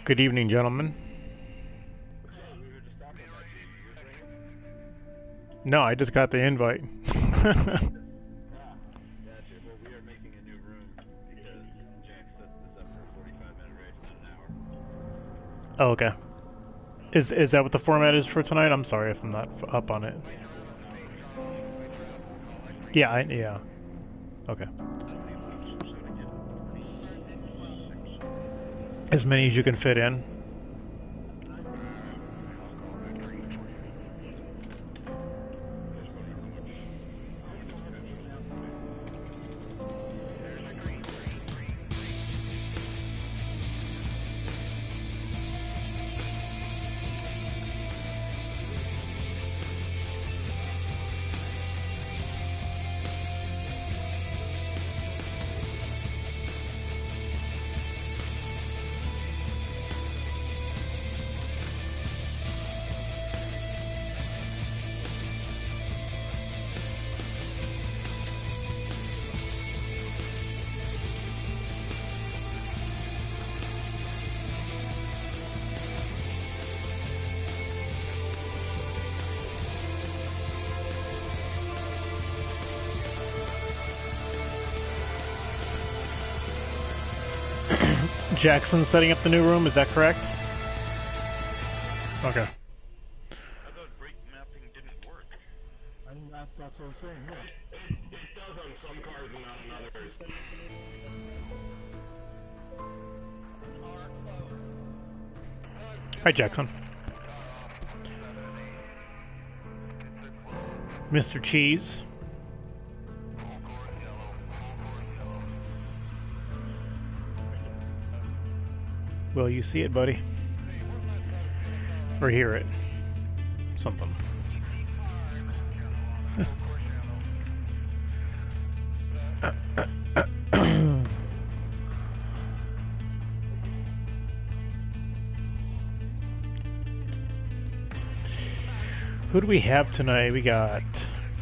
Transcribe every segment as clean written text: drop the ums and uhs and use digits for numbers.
Good evening, gentlemen. No, I just got the invite. Oh, okay. Is that what the format is for tonight? I'm sorry if I'm not up on it. Yeah. Okay. As many as you can fit in. Jackson setting up the new room, is that correct? Okay. I thought brake mapping didn't work. That's what I'm saying, yeah. It does on some cars and not on others. Hi, Jackson. Mr. Cheese. Will you see it, buddy? Or hear it? Something. Who do we have tonight? We got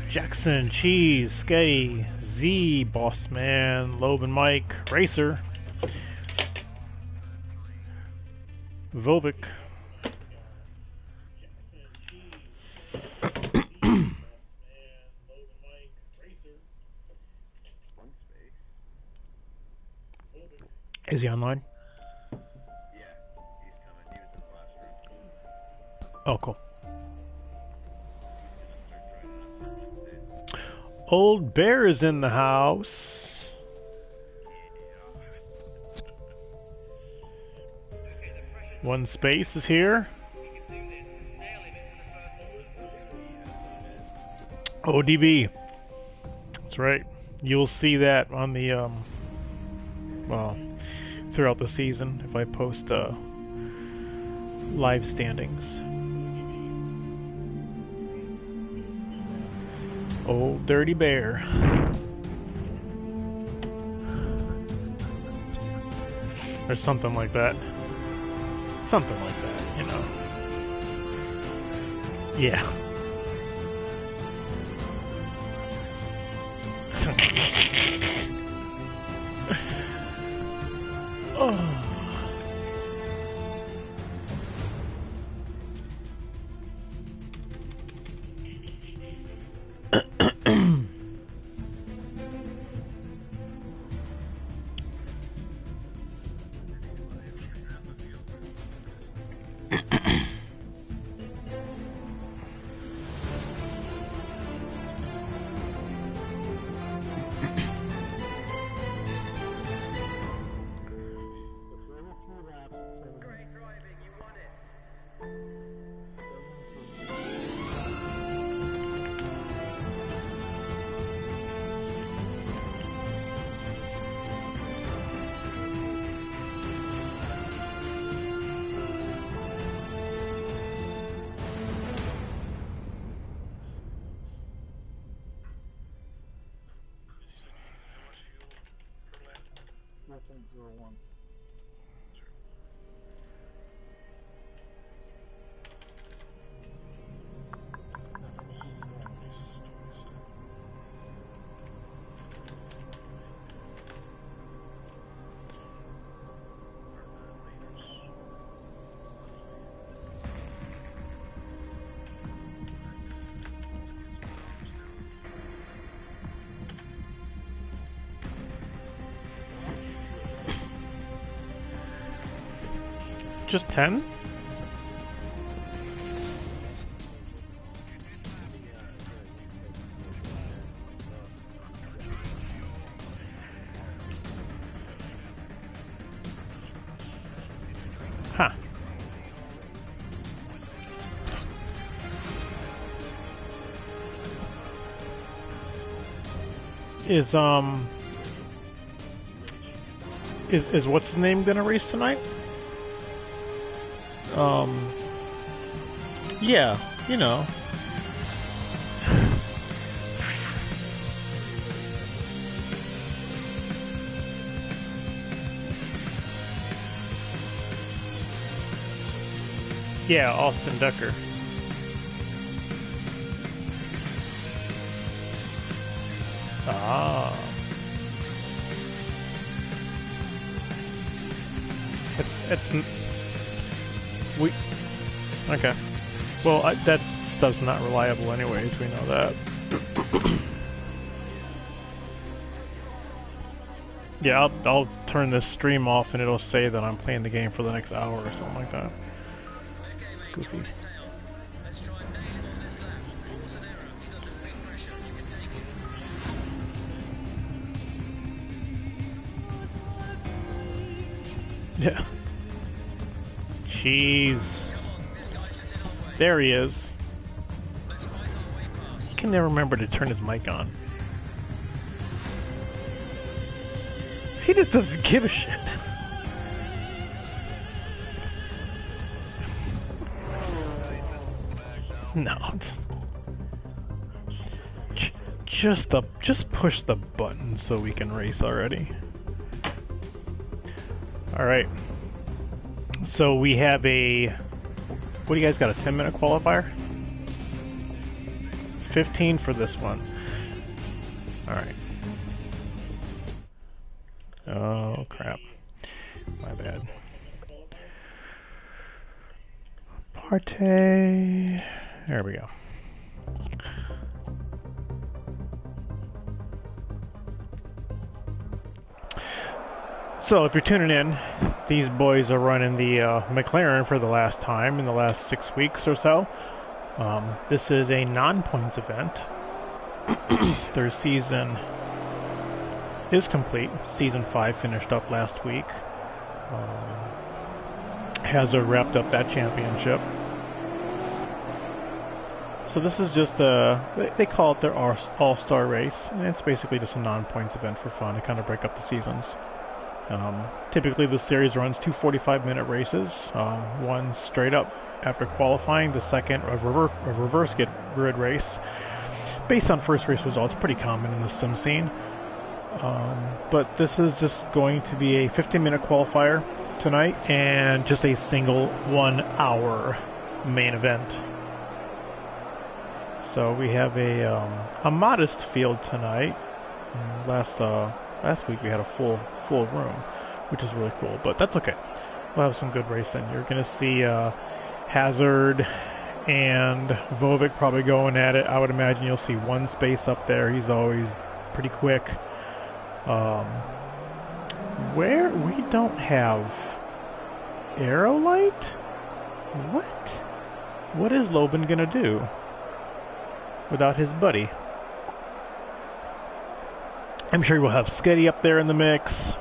Jackson, Cheese, Skay, Z, Bossman, Loeb and Mike, Racer, Volvic. Is he online? Yeah, he's coming. He was in the last room. Oh, cool. Old Bear is in the house. One Space is here. ODB. That's right. You'll see that on the well, throughout the season if I post live standings. Old Dirty Bear. Or something like that. Something like that, you know. Yeah. Oh. Just 10? Huh. Is what's his name gonna race tonight? Yeah, you know. Yeah, Austin Decker. Ah. It's we okay. Well, that stuff's not reliable anyways, we know that. Yeah, I'll turn this stream off and it'll say that I'm playing the game for the next hour or something like that. It's goofy. Yeah. Jeez. There he is. He can never remember to turn his mic on. He just doesn't give a shit. No. Just push the button so we can race already. Alright. So we have a... What do you guys got, a 10-minute qualifier? 15 for this one. Alright. Oh, crap. My bad. Partey. There we go. So, if you're tuning in, these boys are running the McLaren for the last time in the last 6 weeks or so. This is a non-points event. Their season is complete. Season 5 finished up last week. Hazard wrapped up that championship. So this is just they call it their all-star race, and it's basically just a non-points event for fun to kind of break up the seasons. Typically the series runs 2 45-minute races, one straight up after qualifying, the second a reverse grid race. Based on first race results, pretty common in the sim scene. But this is just going to be a 15-minute qualifier tonight and just a single 1-hour main event. So we have a modest field tonight. Last week we had a full room, which is really cool, but that's okay. We'll have some good racing. You're going to see Hazard and Vovic probably going at it. I would imagine you'll see one space up there. He's always pretty quick. Where we don't have arrow light? What is Loban gonna do without his buddy? I'm sure we'll have Sketty up there in the mix.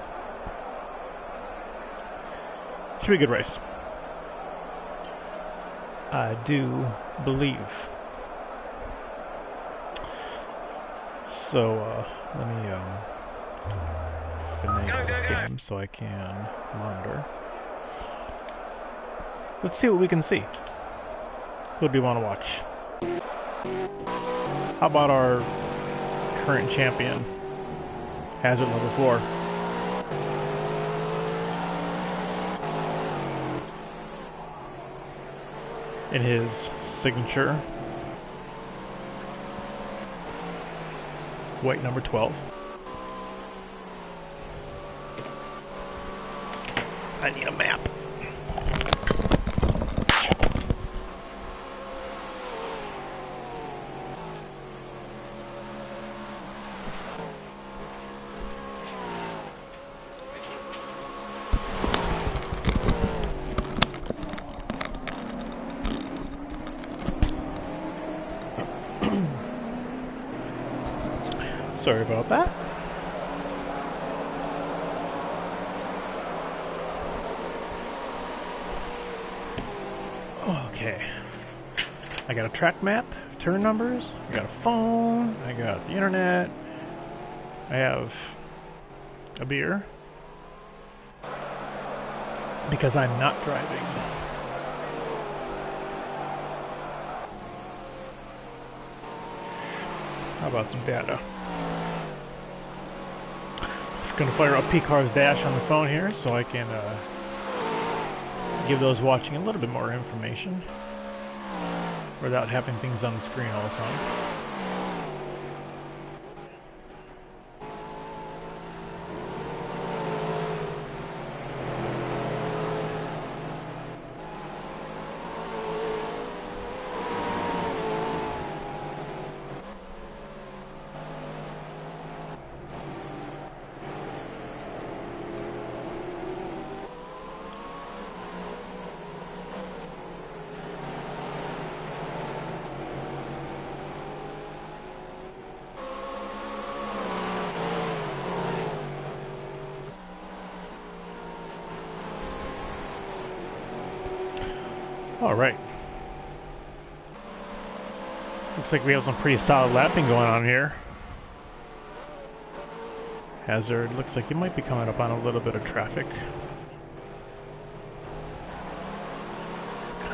Should be a good race. I do believe. So let me finagle this game so I can monitor. Let's see what we can see. Who do we want to watch? How about our current champion, Hazard level 4? In his signature white number 12. I need a map. Sorry about that. Okay. I got a track map, turn numbers, I got a phone, I got the internet, I have a beer. Because I'm not driving. How about some data? Gonna fire up PCar's Dash on the phone here so I can give those watching a little bit more information without having things on the screen all the time. Alright. Looks like we have some pretty solid lapping going on here. Hazard looks like he might be coming up on a little bit of traffic.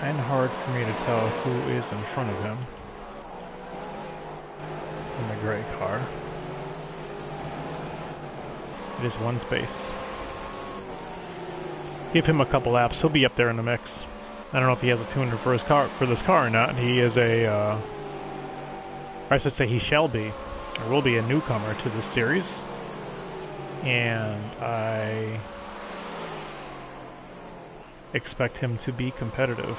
Kind of hard for me to tell who is in front of him in the gray car. It is one space. Give him a couple laps, he'll be up there in the mix. I don't know if he has a tuner for his car, for this car or not. He is or I should say he shall be, or will be, a newcomer to this series. And I expect him to be competitive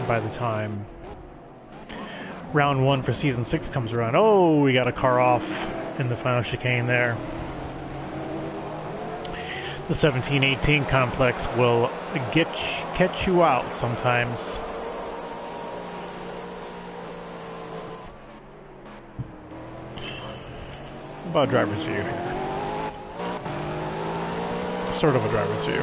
by the time round 1 for Season 6 comes around. Oh, we got a car off in the final chicane there. The 17-18 complex will catch you out sometimes. about driver's view here. Sort of a driver's view.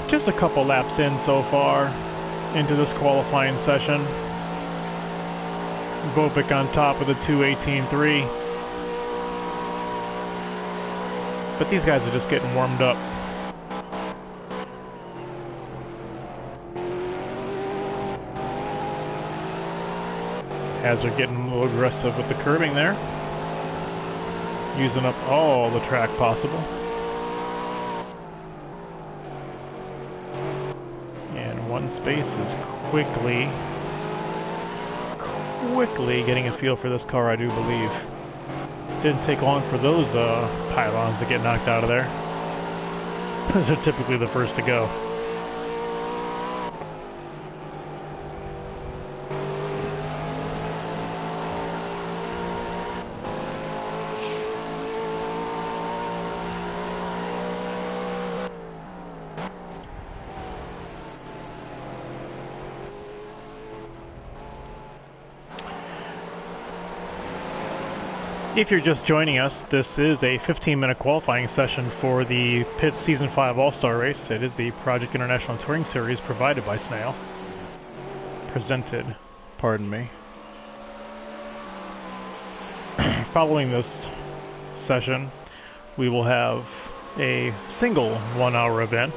Just a couple laps in so far into this qualifying session. Vovik on top of the 2:18.3. But these guys are just getting warmed up. Hazard getting a little aggressive with the curbing there. Using up all the track possible. And one space is quickly getting a feel for this car, I do believe. Didn't take long for those pylons to get knocked out of there. Those are typically the first to go. If you're just joining us, this is a 15-minute qualifying session for the Pitt Season 5 All-Star Race. It is the Project International Touring Series provided by SNAIL. Presented, pardon me. Following this session, we will have a single 1-hour event.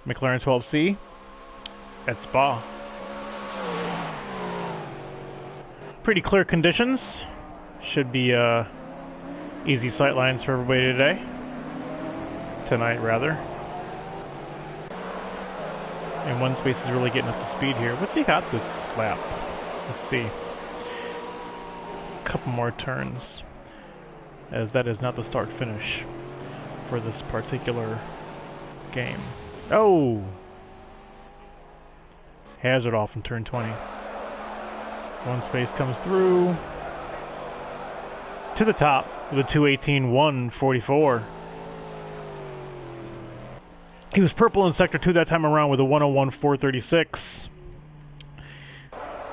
McLaren 12C at Spa. Pretty clear conditions. Should be easy sight lines for everybody today. Tonight, rather. And one space is really getting up to speed here. What's he got this lap? Let's see. A couple more turns. As that is not the start-finish for this particular game. Oh! Hazard off in turn 20. One space comes through to the top with a 2:18.144. He was purple in Sector 2 that time around with a 1:01.436.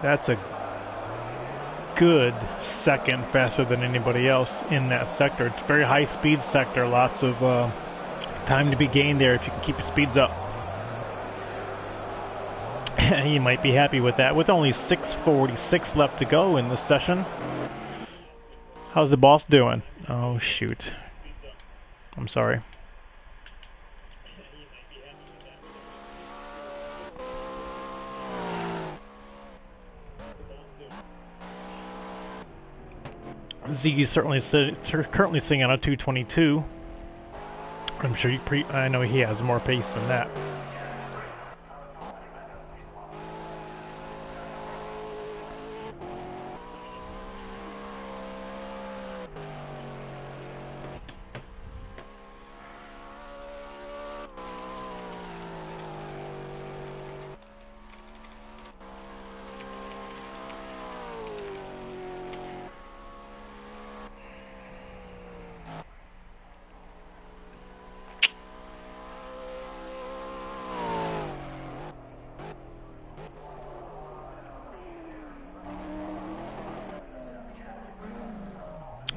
That's a good second faster than anybody else in that sector. It's a very high speed sector. Lots of time to be gained there if you can keep your speeds up. You might be happy with that. With only 6:46 left to go in this session. How's the boss doing? Oh, shoot. I'm sorry. Z is currently sitting on a 2:22. I'm sure I know he has more pace than that.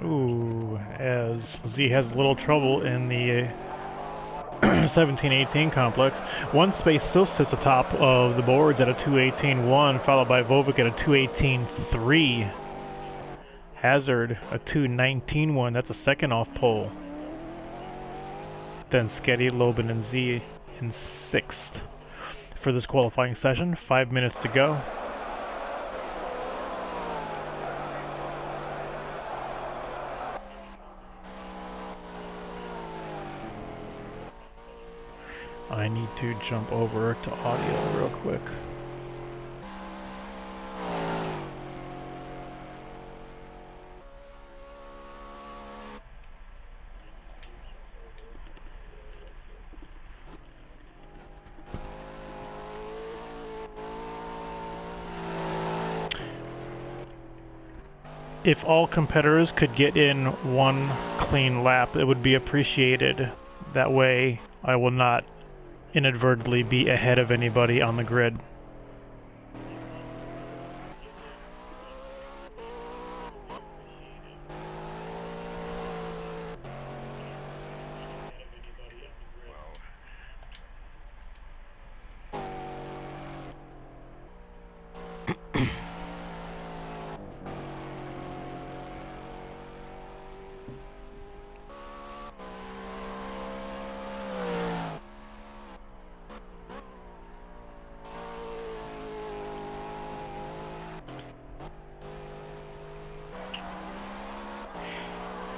Ooh, as Z has a little trouble in the 17-18 complex. One space still sits atop of the boards at a 2:18.1, followed by Vovik at a 2:18.3. Hazard a 2:19.1. That's a second off pole. Then Sketty, Lobin, and Z in sixth for this qualifying session. 5 minutes to go. I need to jump over to audio real quick. If all competitors could get in one clean lap, it would be appreciated. That way, I will not inadvertently be ahead of anybody on the grid.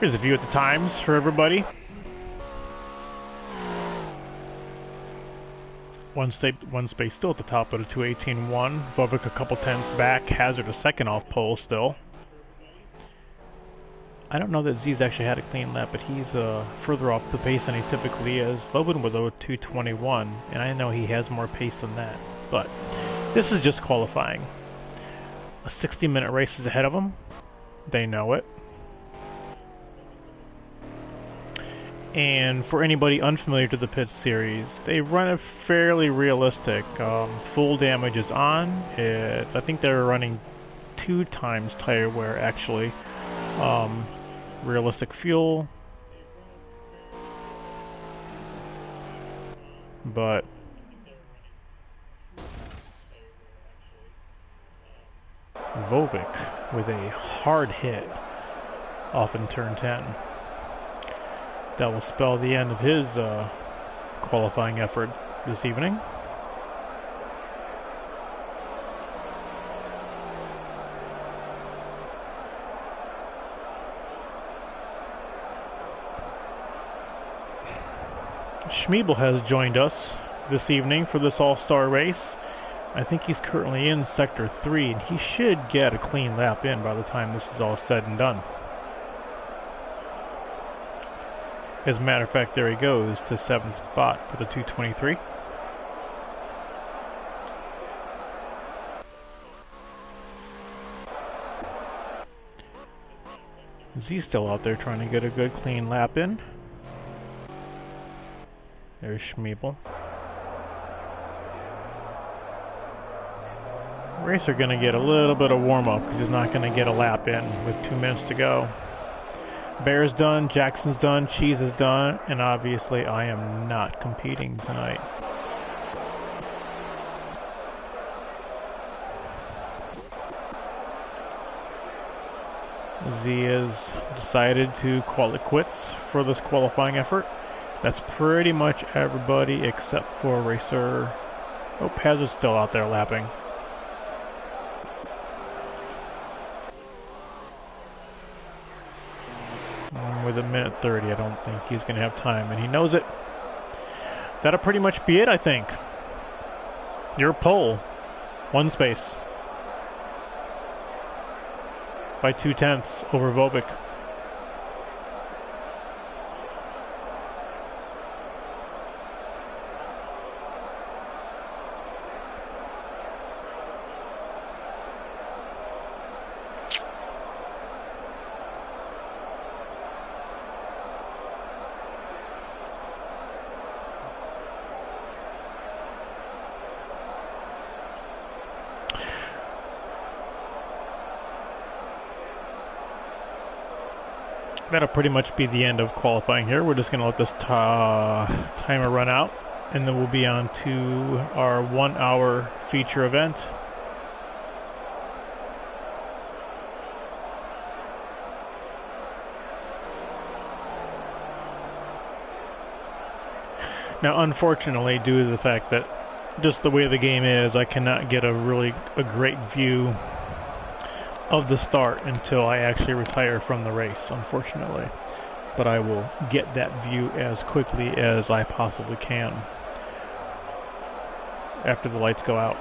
Here's a view at the times for everybody. One space still at the top at a 2:18.1. Vovik a couple tenths back. Hazard a second off pole still. I don't know that Z's actually had a clean lap, but he's further off the pace than he typically is. Lobin with a 2:21, and I know he has more pace than that. But this is just qualifying. A 60-minute race is ahead of them. They know it. And for anybody unfamiliar to the Pit Series, they run it fairly realistic. Full damage is on. I think they're running 2 times tire wear, actually. Realistic fuel. But Vovik with a hard hit off in turn 10. That will spell the end of his qualifying effort this evening. Schmiebel has joined us this evening for this all-star race. I think he's currently in Sector 3, and he should get a clean lap in by the time this is all said and done. As a matter of fact, there he goes to 7th spot for the 2:23. Z's still out there trying to get a good clean lap in. There's Schmiebel. Racer going to get a little bit of warm-up because he's not going to get a lap in with 2 minutes to go. Bear's done, Jackson's done, Cheese is done, and obviously I am not competing tonight. Z has decided to call it quits for this qualifying effort. That's pretty much everybody except for Racer. Oh, Paz is still out there lapping. With a minute 30, I don't think he's going to have time, and he knows it. That'll pretty much be it, I think. Your pole, 1 space. By 2 tenths over Vovik. That'll pretty much be the end of qualifying here. We're just going to let this timer run out, and then we'll be on to our 1-hour feature event. Now, unfortunately, due to the fact that just the way the game is, I cannot get a great view of the start until I actually retire from the race, unfortunately. But I will get that view as quickly as I possibly can after the lights go out.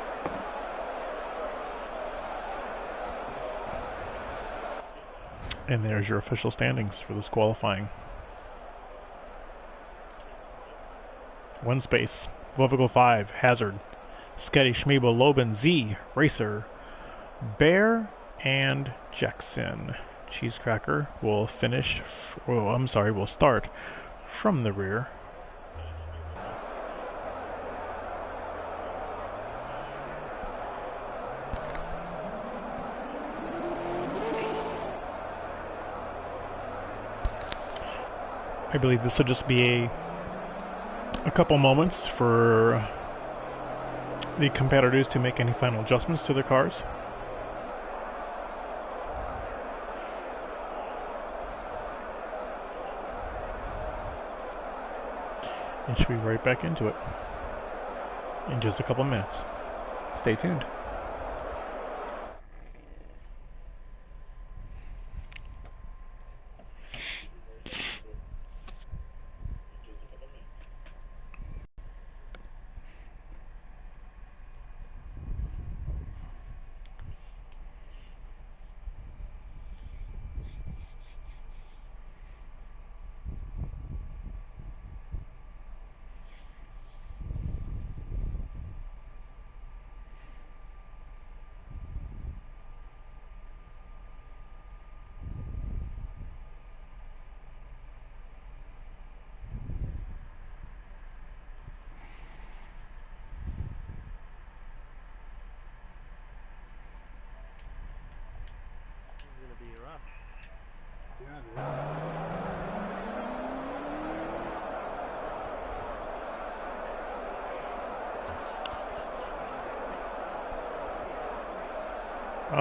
And there's your official standings for this qualifying. 1 space. Vovik 5, Hazard, Sketty, Schmiebel, Lobin, Z, Racer, Bear, and Jackson. Cheesecracker will will start from the rear. I believe this will just be a couple moments for the competitors to make any final adjustments to their cars. And should be right back into it in just a couple minutes. Stay tuned.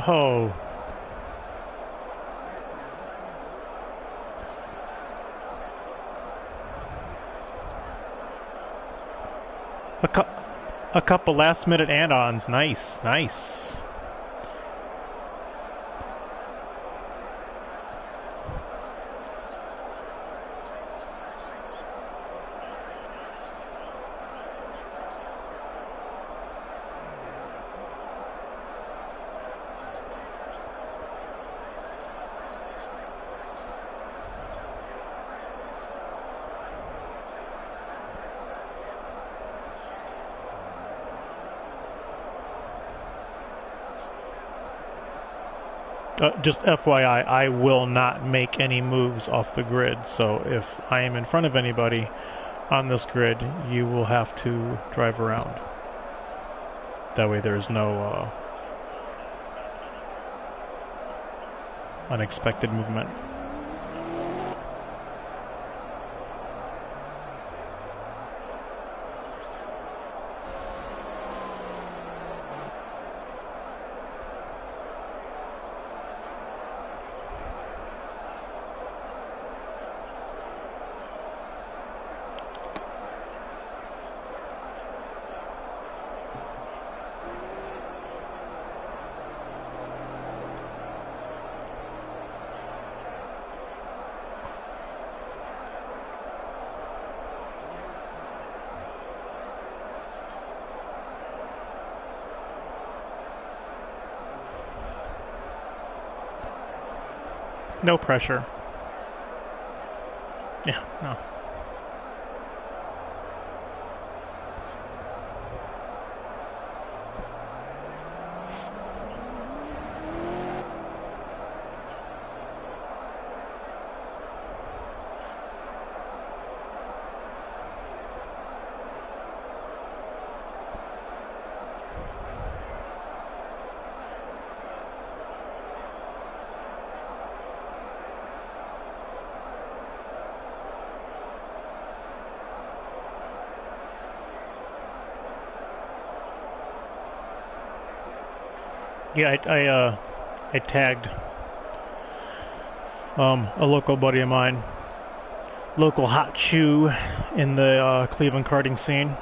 Oh. A couple last minute add-ons. Nice, nice. Just FYI, I will not make any moves off the grid, so if I am in front of anybody on this grid, you will have to drive around. That way there's no unexpected movement. No pressure. Yeah, no. Yeah, I tagged a local buddy of mine, local hot shoe in the Cleveland karting scene.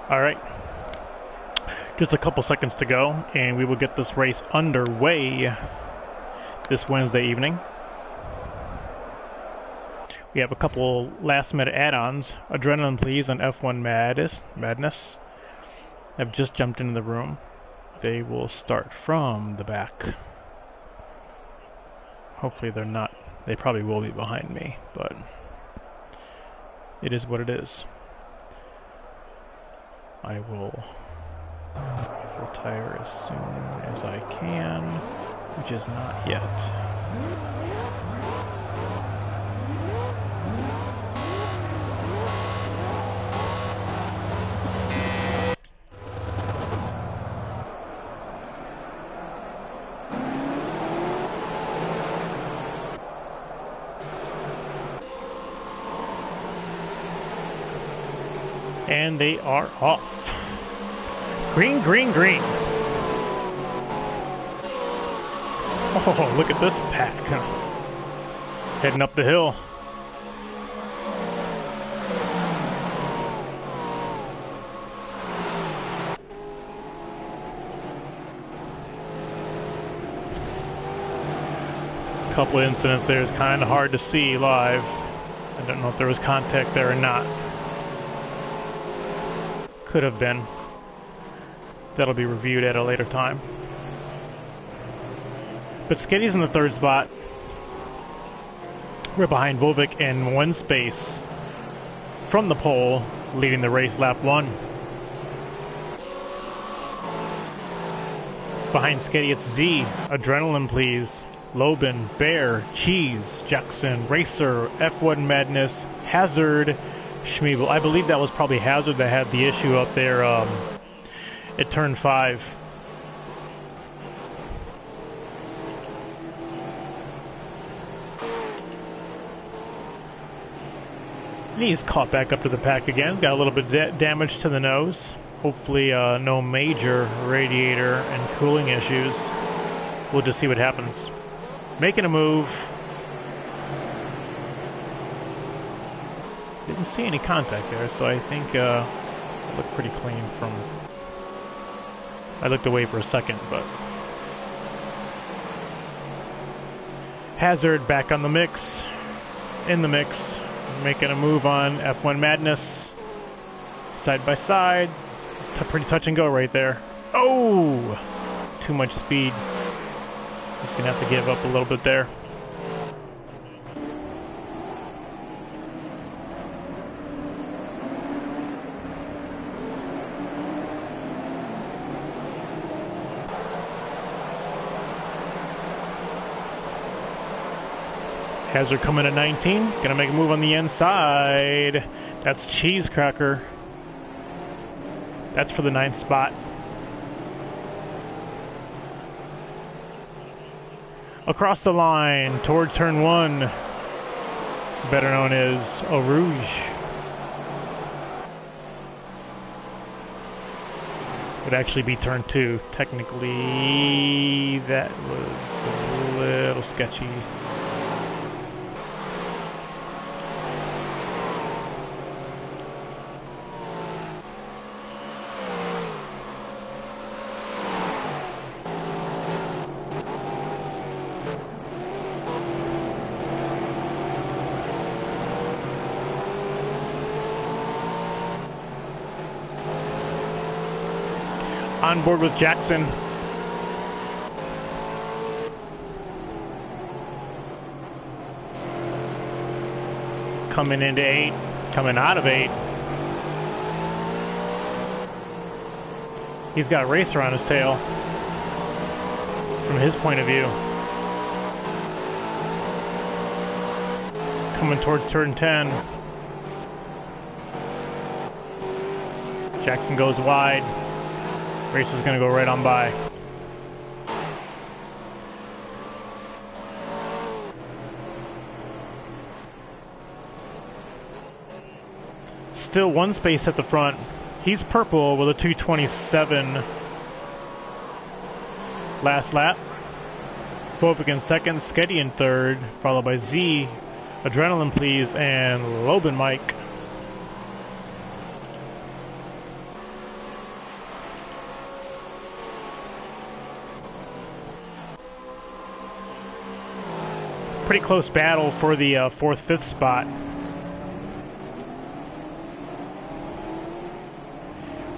All right, just a couple seconds to go, and we will get this race underway. this Wednesday evening. We have a couple last-minute add-ons. Adrenaline Please and F1 Madness have just jumped into the room. They will start from the back. Hopefully they're not. They probably will be behind me, but it is what it is. I will retire as soon as I can, which is not yet. And they are off. Green, green, green. Oh, look at this pack. Heading up the hill. A couple of incidents there is kind of hard to see live. I don't know if there was contact there or not. Could have been. That'll be reviewed at a later time. But Skiddy's in the third spot. We're behind Volvic in one space from the pole, leading the race lap 1. Behind Skiddy, it's Z, Adrenaline Please, Lobin, Bear, Cheese, Jackson, Racer, F1 Madness, Hazard, Schmeeble. I believe that was probably Hazard that had the issue up there at turn 5. And he's caught back up to the pack again. Got a little bit of damage to the nose. Hopefully no major radiator and cooling issues. We'll just see what happens. Making a move. Didn't see any contact there, so I think it looked pretty clean from... I looked away for a second, but... Hazard back on the mix. In the mix. Making a move on F1 Madness. Side by side. Pretty touch and go right there. Oh! Too much speed. He's going to have to give up a little bit there. Hazard coming at 19. Gonna make a move on the inside. That's Cheese Cracker. That's for the 9th spot. Across the line toward turn 1. Better known as Eau Rouge. Would actually be turn 2. Technically, that was a little sketchy. On board with Jackson. Coming into 8, coming out of 8. He's got a Racer on his tail from his point of view. Coming towards turn 10. Jackson goes wide. Racer's gonna go right on by. Still one space at the front. He's purple with a 2:27 last lap. Volvic in second, Sketty in third, followed by Z, Adrenaline Please, and Lobin Mike. Pretty close battle for the 4th, 5th spot.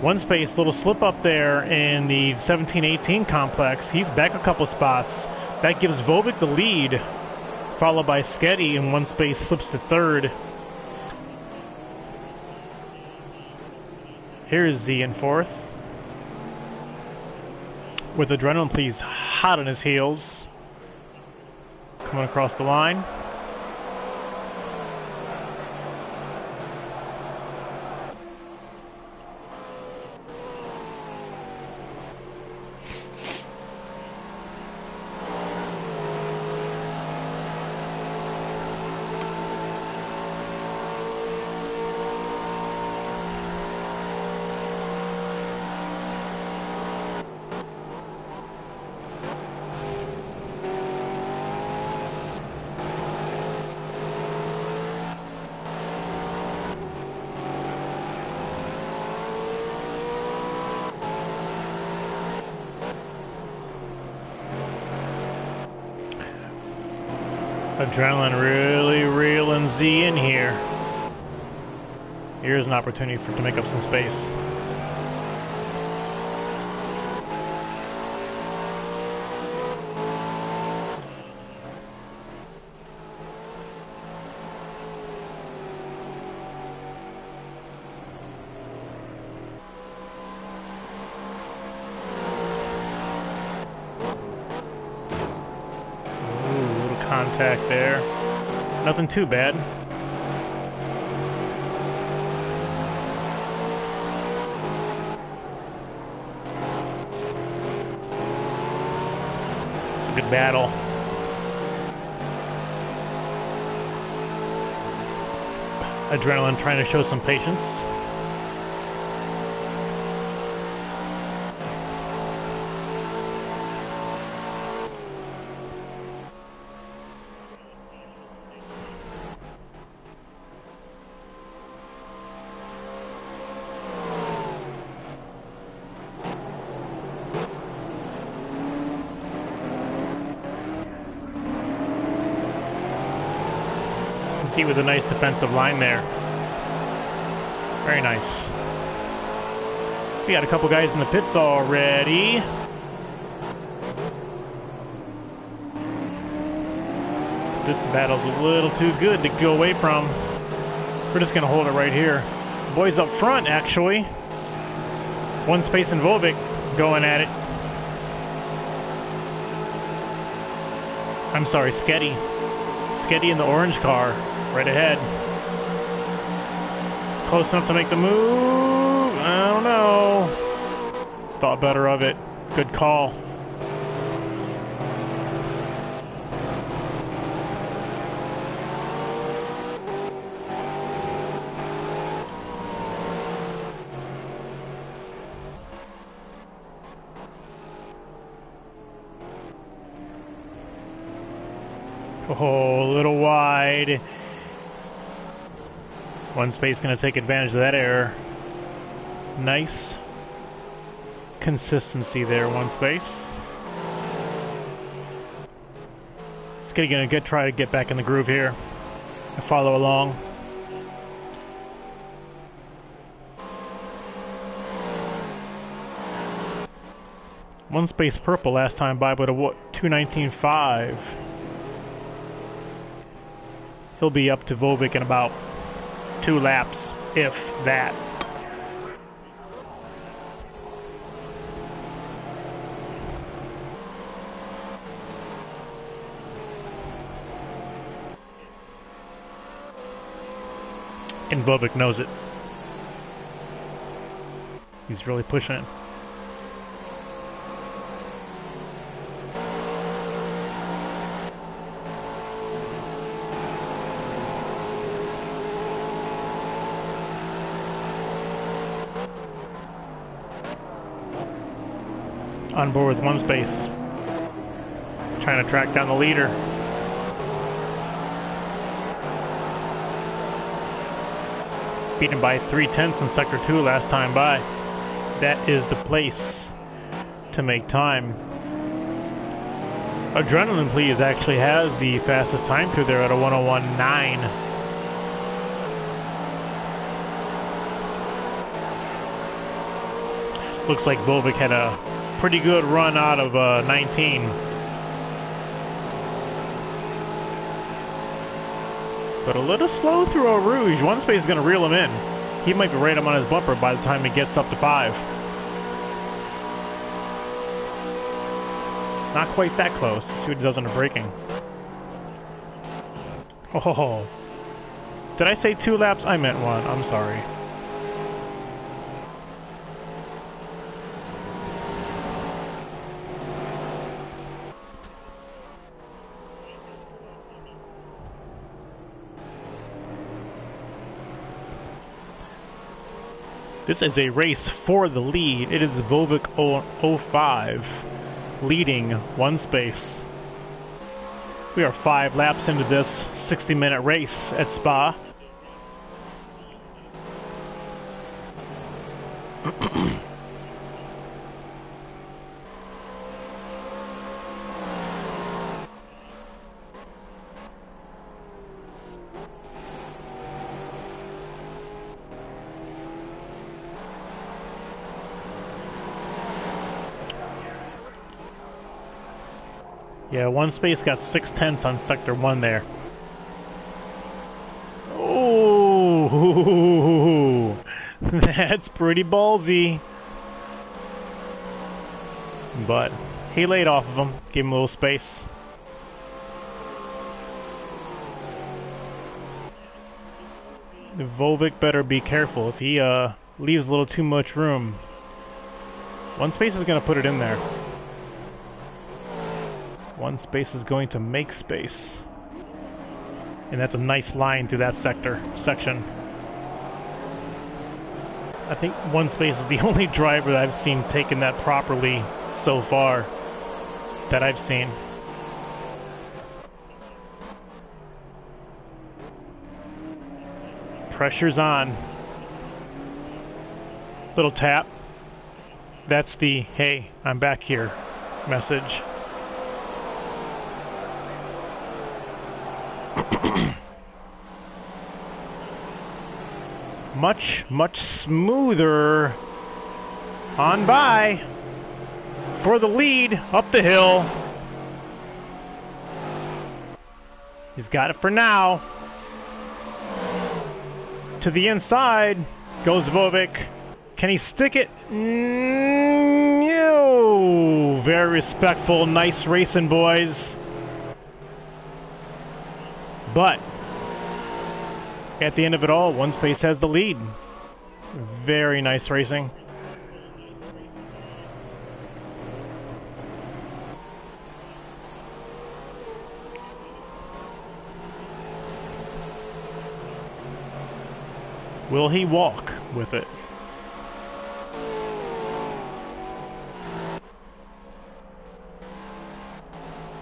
One space, little slip up there in the 17-18 complex. He's back a couple spots. That gives Vovic the lead, followed by Sketty, and one space slips to 3rd. Here's Z in 4th. With Adrenaline Please hot on his heels. Coming across the line. Adrenaline really reeling Z in here. Here's an opportunity to make up some space. Contact there. Nothing too bad. It's a good battle. Adrenaline trying to show some patience. See with a nice defensive line there. Very nice. We got a couple guys in the pits already. This battle's a little too good to go away from. We're just gonna hold it right here. Boys up front, actually. One space and Vovic going at it. I'm sorry, Sketty. Sketty in the orange car. Right ahead. Close enough to make the move. I don't know. Thought better of it. Good call. Oh, a little wide. One space going to take advantage of that error. Nice consistency there, one space. It's going to try to get back in the groove here and follow along. One space purple last time by, but a 2:19.5. He'll be up to Vovic in about 2 laps, if that. And Vovic knows it. He's really pushing it. On board with one space. Trying to track down the leader. Beat him by 3/10 in Sector 2 last time by. That is the place to make time. Adrenaline Please actually has the fastest time through there at a 101.9. Looks like Volvic had a pretty good run out of 19. But a little slow through Eau Rouge. One space is going to reel him in. He might be right up on his bumper by the time he gets up to 5. Not quite that close. Let's see what he does under braking. Oh. Did I say 2 laps? I meant 1. I'm sorry. This is a race for the lead. It is Volvic 05 leading 1 space. We are 5 laps into this 60-minute race at Spa. Yeah, 1 space got 6/10 on sector 1 there. Oh, that's pretty ballsy. But he laid off of him, gave him a little space. Volvic better be careful. If he leaves a little too much room, 1 space is going to put it in there. 1 space is going to make space. And that's a nice line through that section. I think 1 space is the only driver that I've seen taking that properly so far that I've seen. Pressure's on. Little tap. That's the, hey, I'm back here message. Much smoother on by for the lead up the hill. He's got it for now. To the inside goes Volvic. Can he stick it? No. Very respectful, nice racing, boys. But at the end of it all, 1 space has the lead. Very nice racing. Will he walk with it?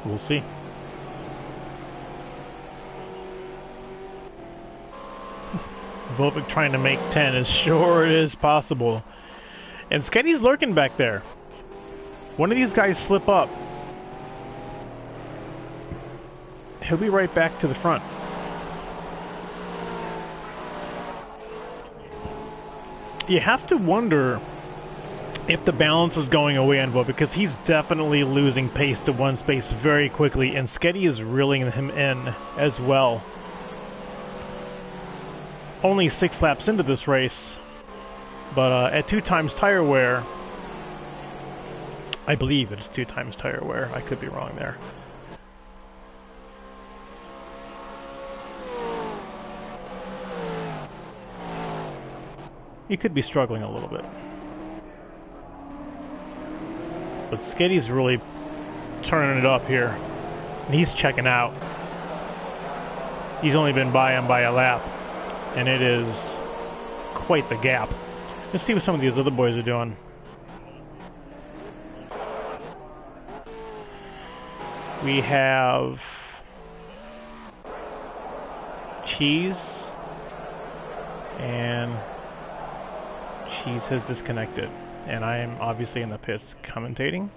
We'll see. Volvic trying to make 10 as short as possible. And Sketty's lurking back there. One of these guys slip up, he'll be right back to the front. You have to wonder if the balance is going away on Volvic, because he's definitely losing pace to 1 space very quickly, and Sketty is reeling him in as well. Only 6 laps into this race, but at 2 times tire wear, I believe it's 2 times tire wear. I could be wrong there. He could be struggling a little bit. But Sketty's really turning it up here. And he's checking out. He's only been by him by a lap. And it is quite the gap. Let's see what some of these other boys are doing. We have Cheese, and Cheese has disconnected, and I am obviously in the pits commentating.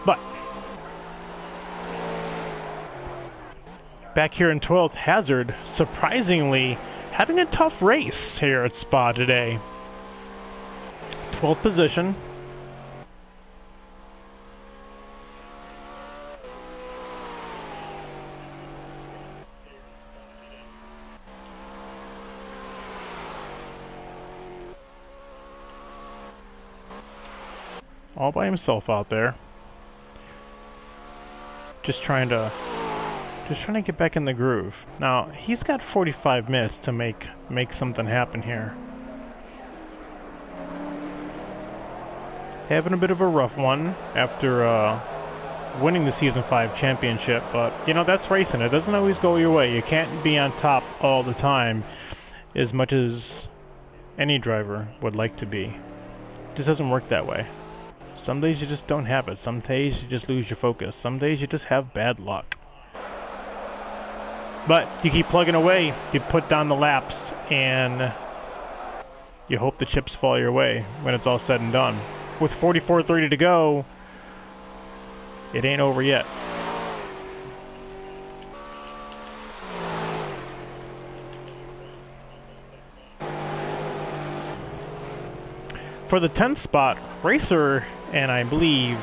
But back here in 12th. Hazard, surprisingly, having a tough race here at Spa today. 12th position. All by himself out there. Just trying to get back in the groove. Now, he's got 45 minutes to make something happen here. Having a bit of a rough one after winning the Season 5 championship, but, you know, that's racing. It doesn't always go your way. You can't be on top all the time as much as any driver would like to be. It just doesn't work that way. Some days you just don't have it. Some days you just lose your focus. Some days you just have bad luck. But you keep plugging away. You put down the laps, and you hope the chips fall your way when it's all said and done. With 44:30 to go, it ain't over yet. For the 10th spot, Racer, and I believe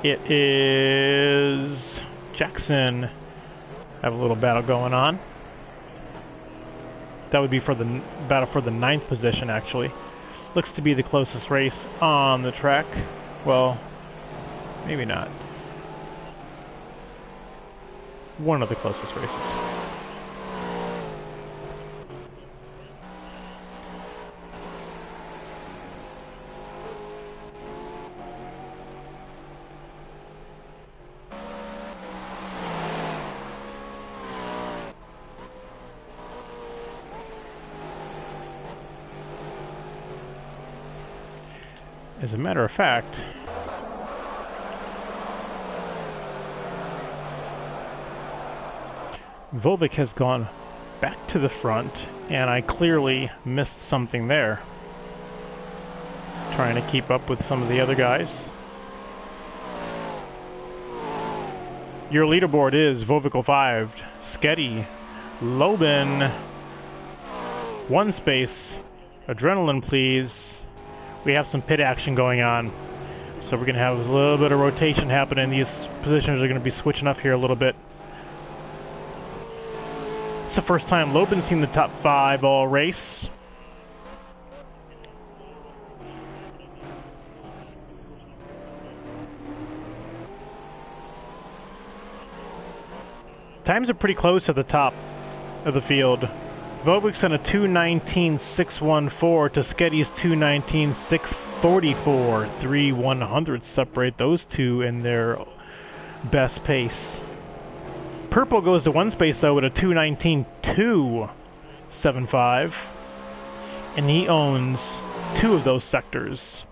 it is Jackson, have a little battle going on. That would be for the battle for the 9th position, actually. Looks to be the closest race on the track. Well, maybe not. One of the closest races. As a matter of fact, Volvic has gone back to the front, and I clearly missed something there. Trying to keep up with some of the other guys. Your leaderboard is Volvic 05, Sketty, Lobin, 1 space, Adrenaline please. We have some pit action going on, so we're going to have a little bit of rotation happening. These positions are going to be switching up here a little bit. It's the first time Lobin's seen the top 5 all race. Times are pretty close at the top of the field. Volvic's in a 2:19.614 to Sketty's 2:19.644. 3/100 separate those two in their best pace. Purple goes to 1 space though with a 2:19.275, and he owns 2 of those sectors.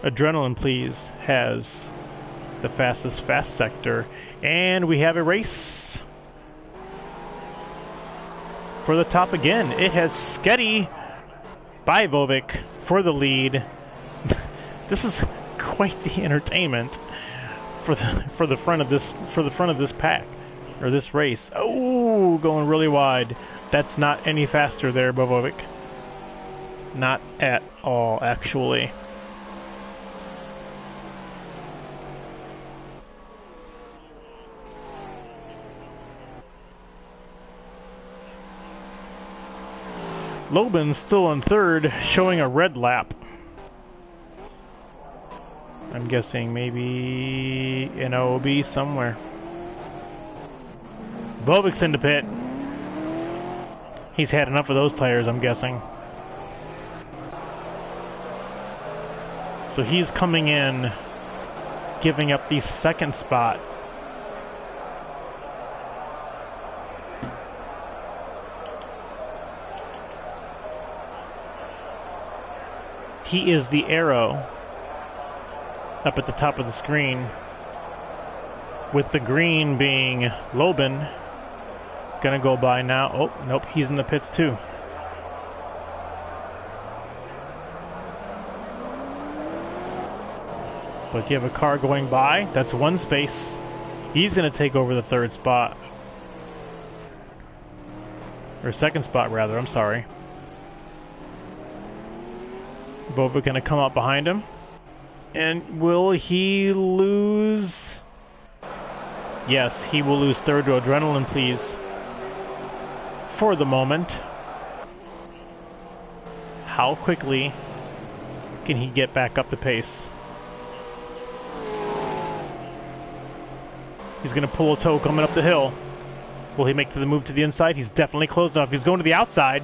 Adrenaline please has the fastest fast sector, and we have a race for the top again. It has Sketty by Volvic for the lead. This is quite the entertainment for the front of this pack or this race. Oh, going really wide. That's not any faster there, Volvic. Not at all, actually. Lobin still in 3rd, showing a red lap. I'm guessing maybe an OB somewhere. Volvic's in the pit. He's had enough of those tires, I'm guessing. So he's coming in, giving up the 2nd spot. He is the arrow up at the top of the screen, with the green being Lobin. Gonna go by now. Oh, nope, he's in the pits too. But you have a car going by. That's 1 space. He's going to take over the third spot. Or second spot, rather. I'm sorry. Bova going to come up behind him. And will he lose? Yes, he will lose third to Adrenaline, please. For the moment. How quickly can he get back up the pace? He's going to pull a toe coming up the hill. Will he make the move to the inside? He's definitely close enough. He's going to the outside.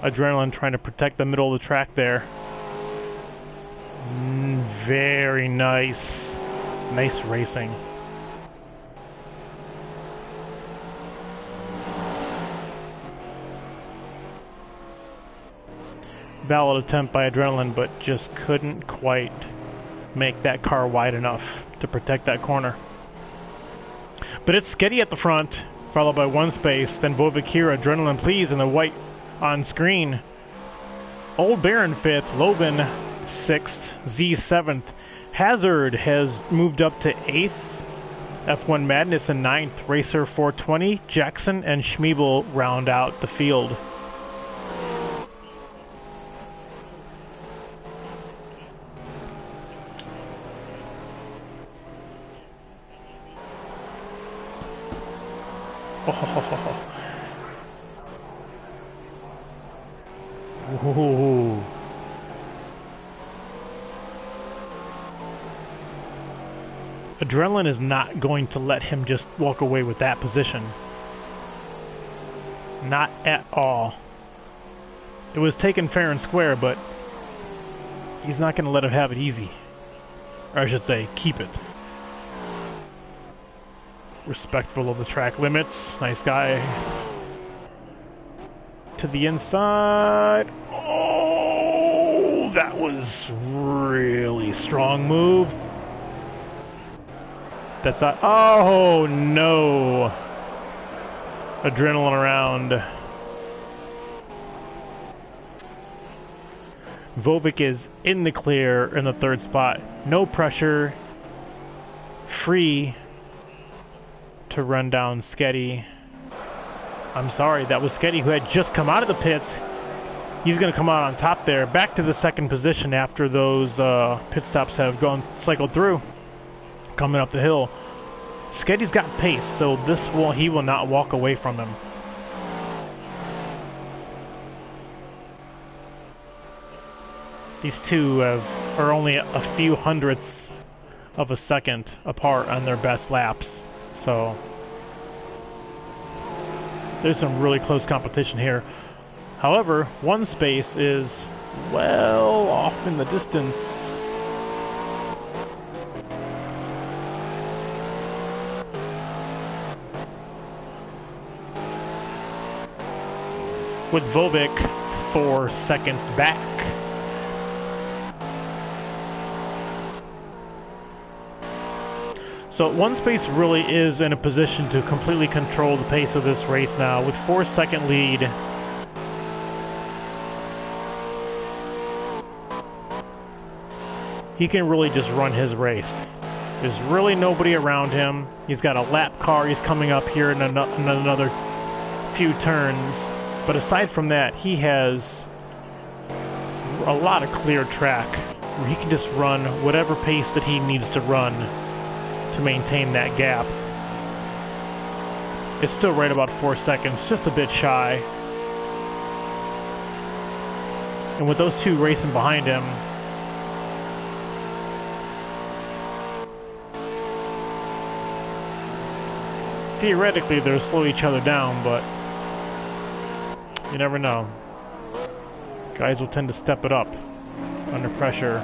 Adrenaline trying to protect the middle of the track there. Very nice. Nice racing. Valid attempt by Adrenaline, but just couldn't quite make that car wide enough to protect that corner. But it's Sketty at the front, followed by one space, then Vovakira, Adrenaline Please, and the white on screen. Old Baron 5th, Loban 6th, Z 7th. Hazard has moved up to 8th. F1 Madness in 9th. Racer 420, Jackson, and Schmiebel round out the field. Ooh. Adrenaline is not going to let him just walk away with that position. Not at all. It was taken fair and square, but he's not going to let him have it easy. Or I should say, keep it. Respectful of the track limits. Nice guy. To the inside. Oh, that was really strong move. That's not. Oh no. Adrenaline around. Vovik is in the clear in the third spot. No pressure. Free to run down Sketty. I'm sorry, that was Sketty who had just come out of the pits. He's going to come out on top there, back to the second position after those pit stops have cycled through, coming up the hill. Sketty's got pace, so he will not walk away from him. These two are only a few hundredths of a second apart on their best laps, so there's some really close competition here. However, one space is well off in the distance. With Vovik 4 seconds back. So one space really is in a position to completely control the pace of this race now with 4-second lead. He can really just run his race. There's really nobody around him. He's got a lap car. He's coming up here in another few turns. But aside from that, he has a lot of clear track where he can just run whatever pace that he needs to run to maintain that gap. It's still right about 4 seconds, just a bit shy. And with those two racing behind him, theoretically they'll slow each other down, but you never know. Guys will tend to step it up under pressure.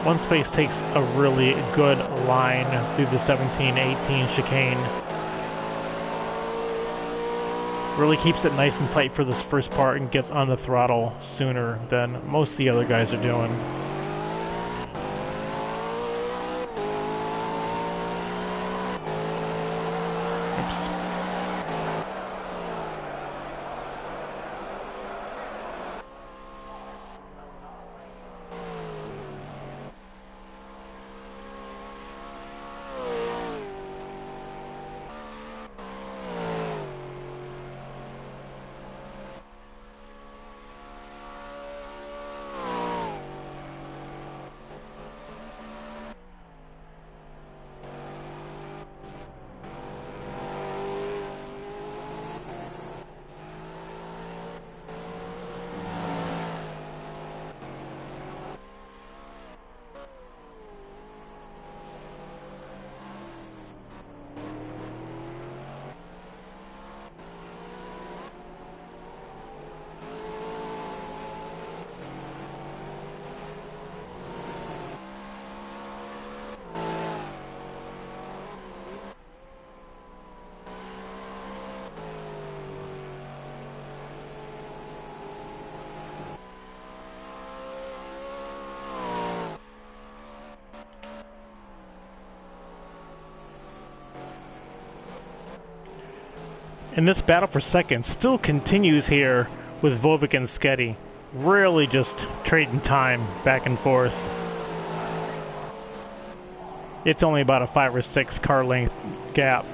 One space takes a really good line through the 17-18 chicane. Really keeps it nice and tight for this first part and gets on the throttle sooner than most of the other guys are doing. And this battle for second still continues here with Vovik and Sketty. Really just trading time back and forth. It's only about a 5 or 6 car length gap.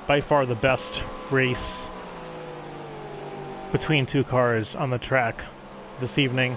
By far the best race between two cars on the track this evening.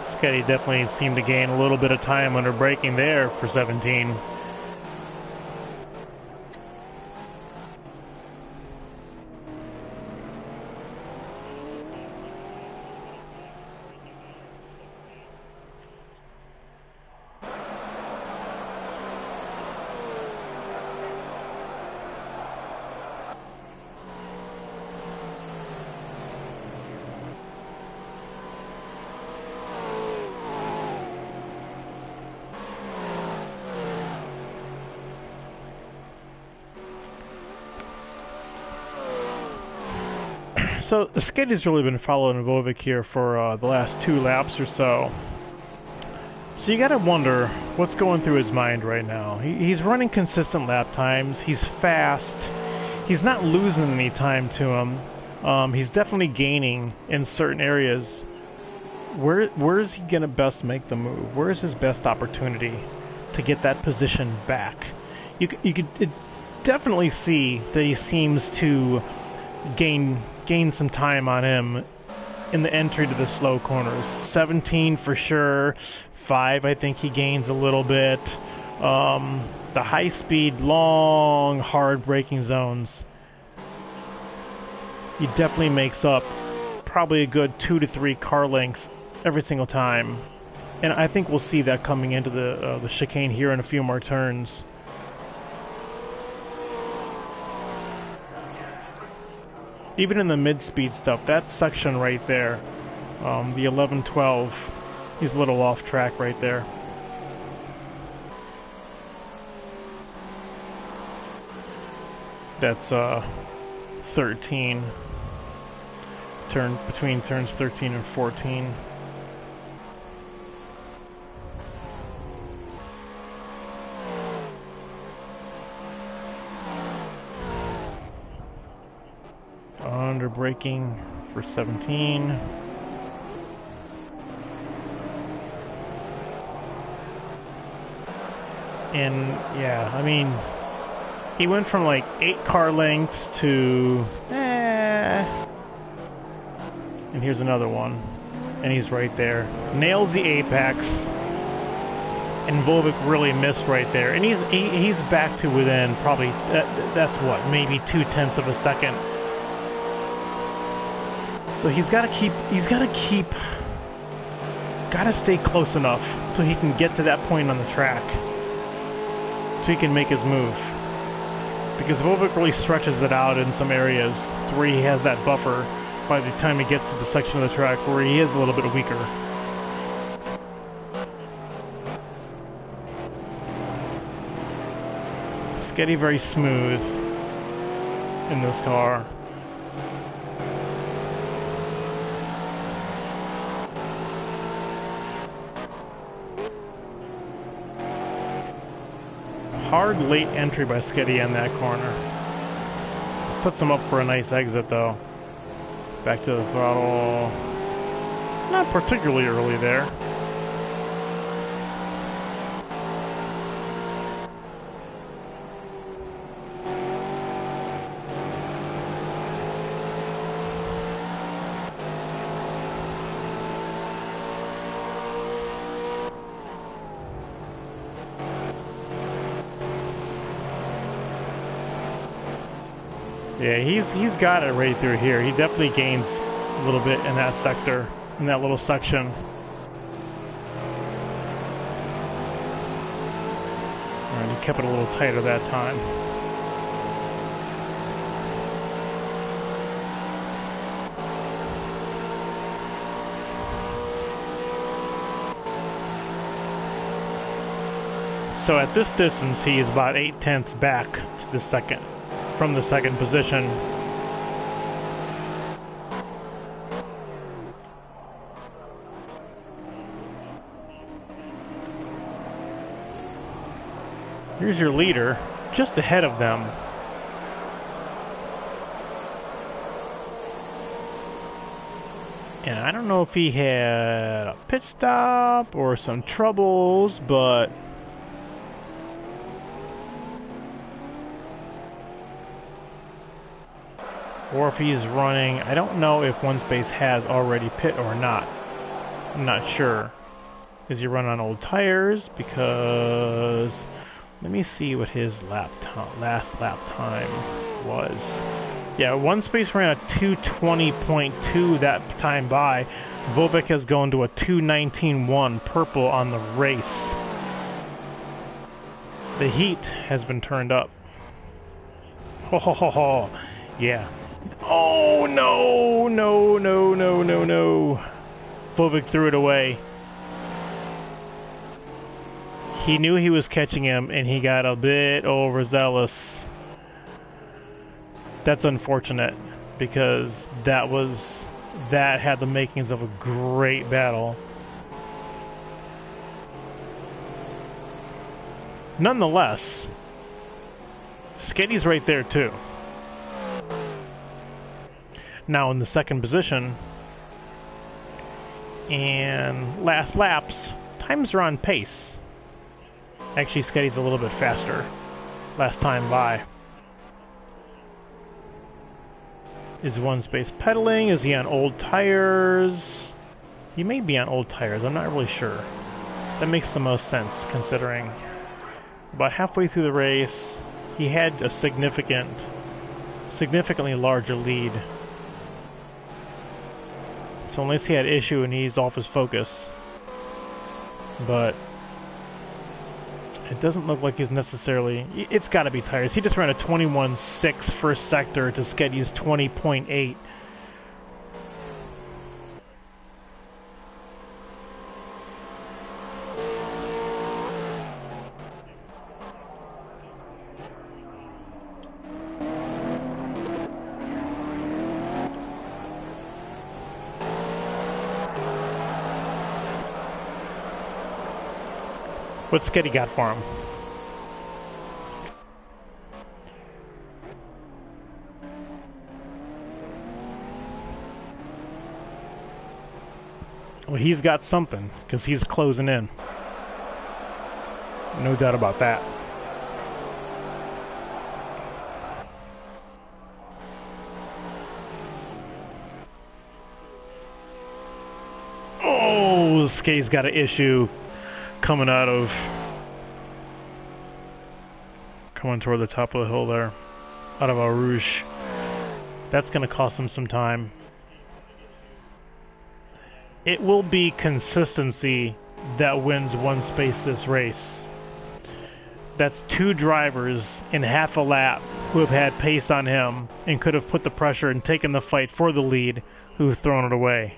Sketty definitely seemed to gain a little bit of time under braking there for 17. So Sketty's really been following Vovik here for the last 2 laps or so. So you gotta wonder what's going through his mind right now. He's running consistent lap times. He's fast. He's not losing any time to him. He's definitely gaining in certain areas. Where is he gonna best make the move? Where is his best opportunity to get that position back? You could definitely see that he seems to gain some time on him in the entry to the slow corners. 17 for sure. 5, I think he gains a little bit. The high speed, long, hard braking zones, he definitely makes up probably a good 2 to 3 car lengths every single time. And I think we'll see that coming into the chicane here in a few more turns. Even in the mid-speed stuff, that section right there, the 11-12, he's a little off track right there. That's 13. Between turns 13 and 14. Under braking for 17. And yeah, I mean, he went from like 8 car lengths to and here's another one, and he's right there. Nails the apex, and Vovik really missed right there. And he's back to within probably that's what, maybe 0.2 of a second. So gotta stay close enough so he can get to that point on the track, so he can make his move. Because Vovik really stretches it out in some areas where he has that buffer by the time he gets to the section of the track where he is a little bit weaker. Sketty very smooth in this car. Hard late entry by Sketty on that corner. Sets him up for a nice exit though. Back to the throttle. Not particularly early there. Yeah, he's got it right through here. He definitely gains a little bit in that sector, in that little section. And he kept it a little tighter that time. So at this distance, he is about 8/10 back to the second, from the second position. Here's your leader, just ahead of them. And I don't know if he had a pit stop or some troubles, but or if he's running, I don't know if One Space has already pit or not. I'm not sure. Is he running on old tires? Because let me see what his last lap time was. Yeah, One Space ran a 2:20.2 that time by. Vovik has gone to a 2:19.1 purple on the race. The heat has been turned up. Ho ho ho ho. Yeah. Oh no, no, no, no, no, no. Vovik threw it away. He knew he was catching him and he got a bit overzealous. That's unfortunate because that had the makings of a great battle. Nonetheless, Sketty's right there too. Now in the second position, and last laps, times are on pace. Actually, Sketty's a little bit faster last time by. Is One Space pedaling? Is he on old tires? He may be on old tires, I'm not really sure. That makes the most sense, considering about halfway through the race, he had a significantly larger lead. So unless he had issue and he's off his focus. But it doesn't look like he's necessarily... It's got to be tires. He just ran a 21.6 first sector to Sketty's 20.8. What's Sketty got for him? Well, he's got something, because he's closing in. No doubt about that. Oh, Sketty's got an issue. Coming toward the top of the hill there, out of Eau Rouge. That's going to cost him some time. It will be consistency that wins One Space this race. That's two drivers in half a lap who have had pace on him and could have put the pressure and taken the fight for the lead, who have thrown it away.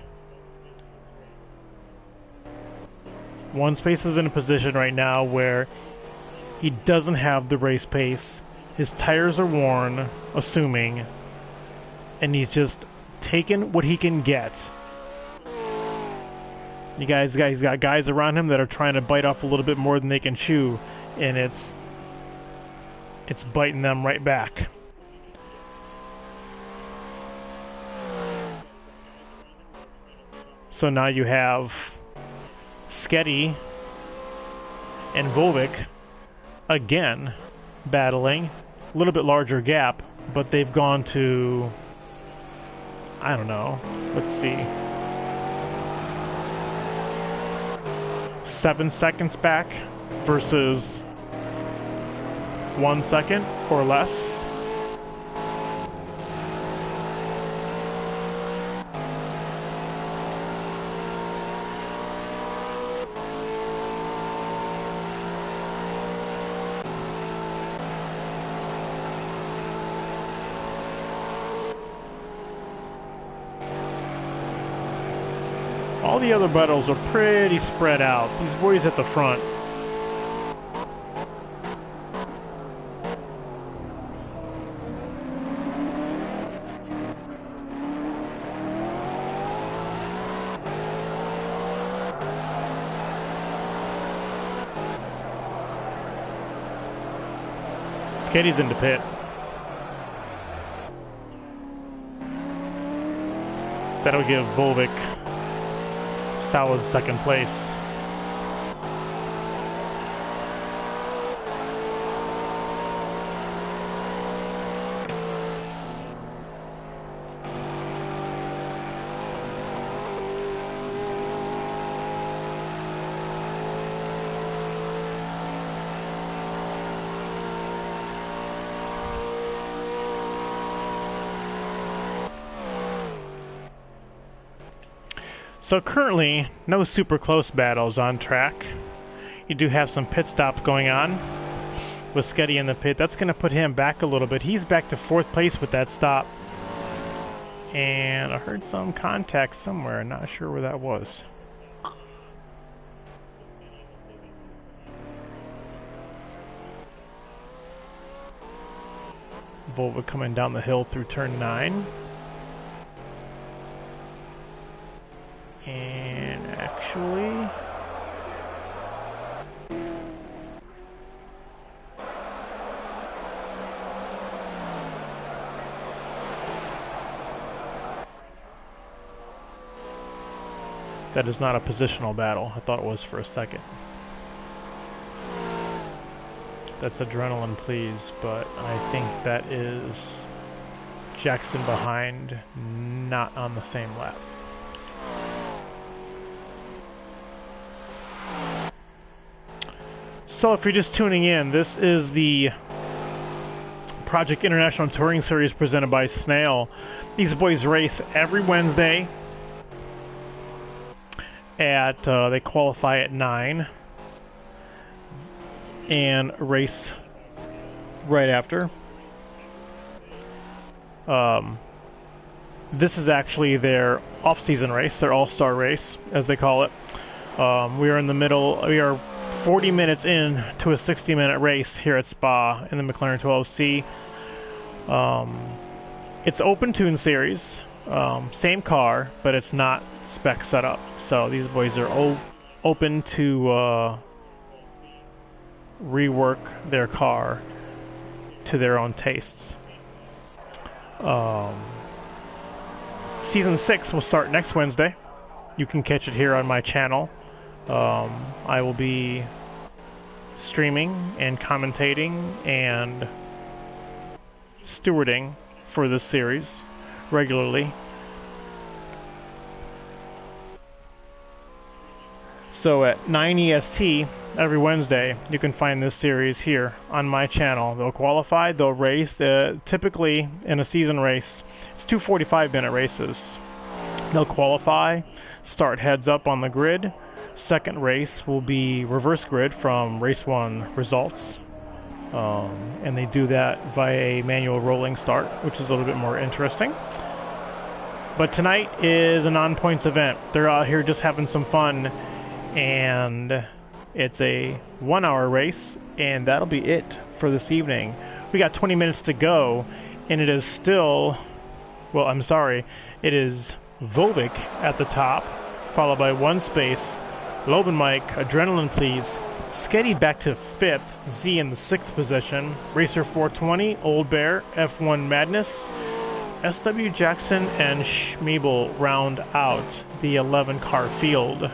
One Space is in a position right now where he doesn't have the race pace. His tires are worn, assuming, and he's just taking what he can get. He's got guys around him that are trying to bite off a little bit more than they can chew, and it's biting them right back. So now you have Sketty and Vovik again battling. A little bit larger gap, but they've gone to, I don't know, let's see, 7 seconds back versus 1 second or less. All the other battles are pretty spread out. These boys at the front Skiddy's into pit. That'll give Volvic solid second place. So currently, no super close battles on track. You do have some pit stops going on with Sketty in the pit. That's going to put him back a little bit. He's back to 4th place with that stop. And I heard some contact somewhere. Not sure where that was. Volvo coming down the hill through turn 9. And actually, that is not a positional battle. I thought it was for a second. That's adrenaline, please, but I think that is Jackson behind, not on the same lap. So if you're just tuning in, this is the Project International Touring Series presented by SNAIL. These boys race every Wednesday at, they qualify at 9 and race right after. This is actually their off-season race, their all-star race, as they call it. We are in the middle, we are 40 minutes in to a 60-minute race here at Spa in the McLaren 12C. It's open tune series, same car, but it's not spec setup. So these boys are open to rework their car to their own tastes. Season 6 will start next Wednesday. You can catch it here on my channel. I will be streaming and commentating and stewarding for this series regularly. So at 9 EST every Wednesday, you can find this series here on my channel. They'll qualify, they'll race. Typically in a season race, it's 2 45-minute races. They'll qualify, start heads up on the grid. Second race will be reverse grid from race 1 results. And they do that via a manual rolling start, which is a little bit more interesting. But tonight is a non-points event. They're out here just having some fun, and it's a 1-hour race, and that'll be it for this evening. We got 20 minutes to go, and it is still, well, I'm sorry, it is Volvic at the top, followed by 1 space, Loban Mike, Adrenaline Please, Sketty back to 5th, Z in the 6th position, Racer 420, Old Bear, F1 Madness, SW Jackson, and Schmeebel round out the 11-car field.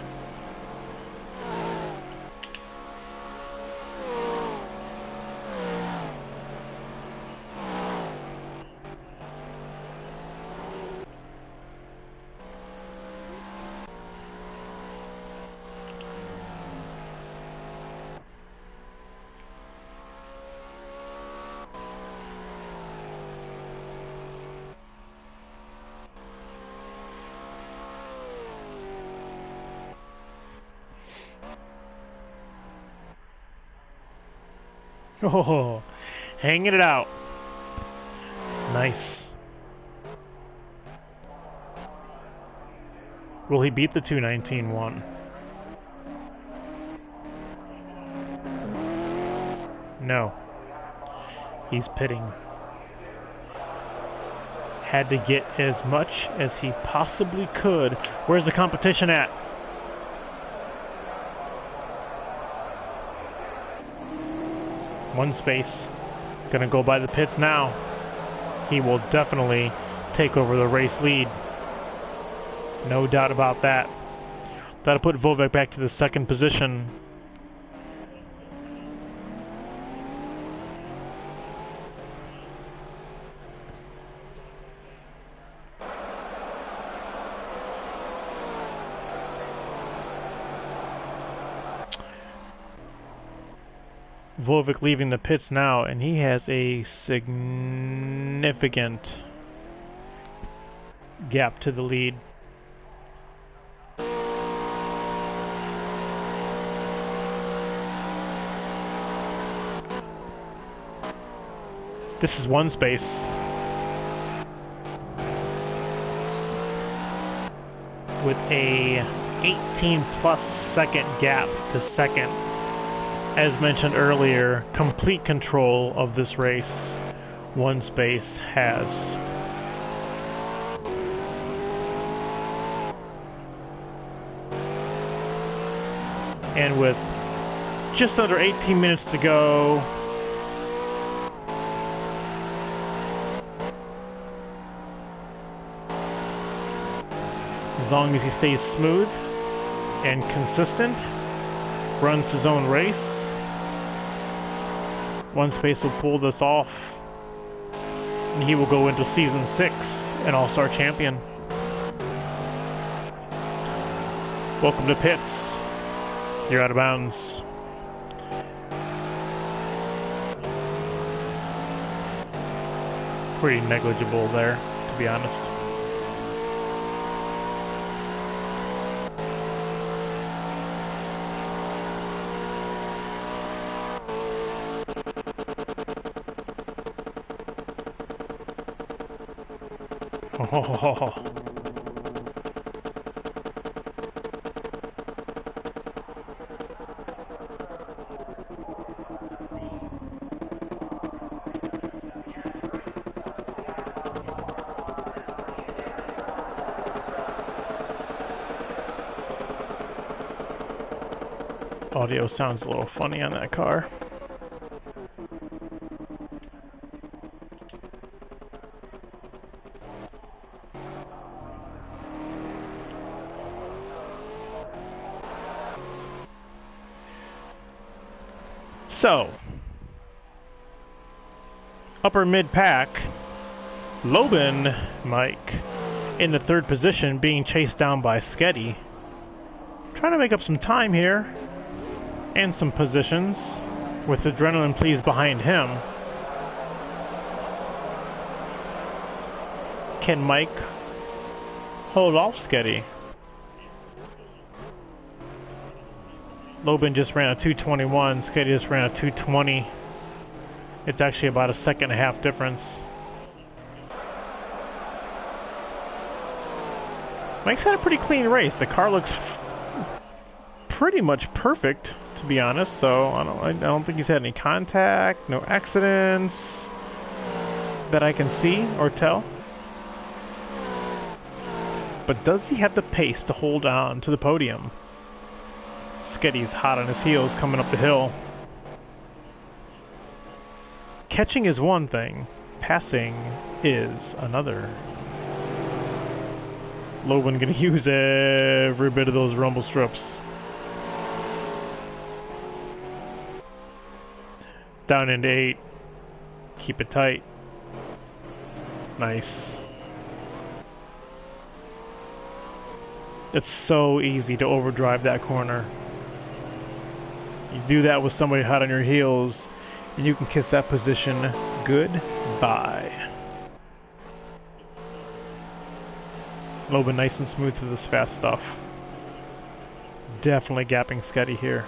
Oh, hanging it out. Nice. Will he beat the 219-1? No. He's pitting. Had to get as much as he possibly could. Where's the competition at? One space. Gonna go by the pits now. He will definitely take over the race lead. No doubt about that. That'll put Vovek back to the second position. Vovek leaving the pits now, and he has a significant gap to the lead. This is one space. With a 18+ second gap to second. As mentioned earlier, complete control of this race, one space has. And with just under 18 minutes to go, as long as he stays smooth and consistent, runs his own race, one space will pull this off, and he will go into Season 6 an All-Star champion. Welcome to pits. You're out of bounds. Pretty negligible there, to be honest. Oh. Audio sounds a little funny on that car. So, upper mid-pack, Lobin, Mike, in the third position, being chased down by Sketty. Trying to make up some time here, and some positions, with Adrenaline Please behind him. Can Mike hold off Sketty? Lobin just ran a 2:21, Sketty just ran a 2:20. It's actually about a second and a half difference. Mike's had a pretty clean race. The car looks pretty much perfect, to be honest. So I don't think he's had any contact, no accidents that I can see or tell. But does he have the pace to hold on to the podium? Sketty's hot on his heels coming up the hill. Catching is one thing, passing is another. Lobin gonna use every bit of those rumble strips. Down into 8. Keep it tight. Nice. It's so easy to overdrive that corner. You do that with somebody hot on your heels, and you can kiss that position goodbye. Lobin nice and smooth through this fast stuff. Definitely gapping Sketty here.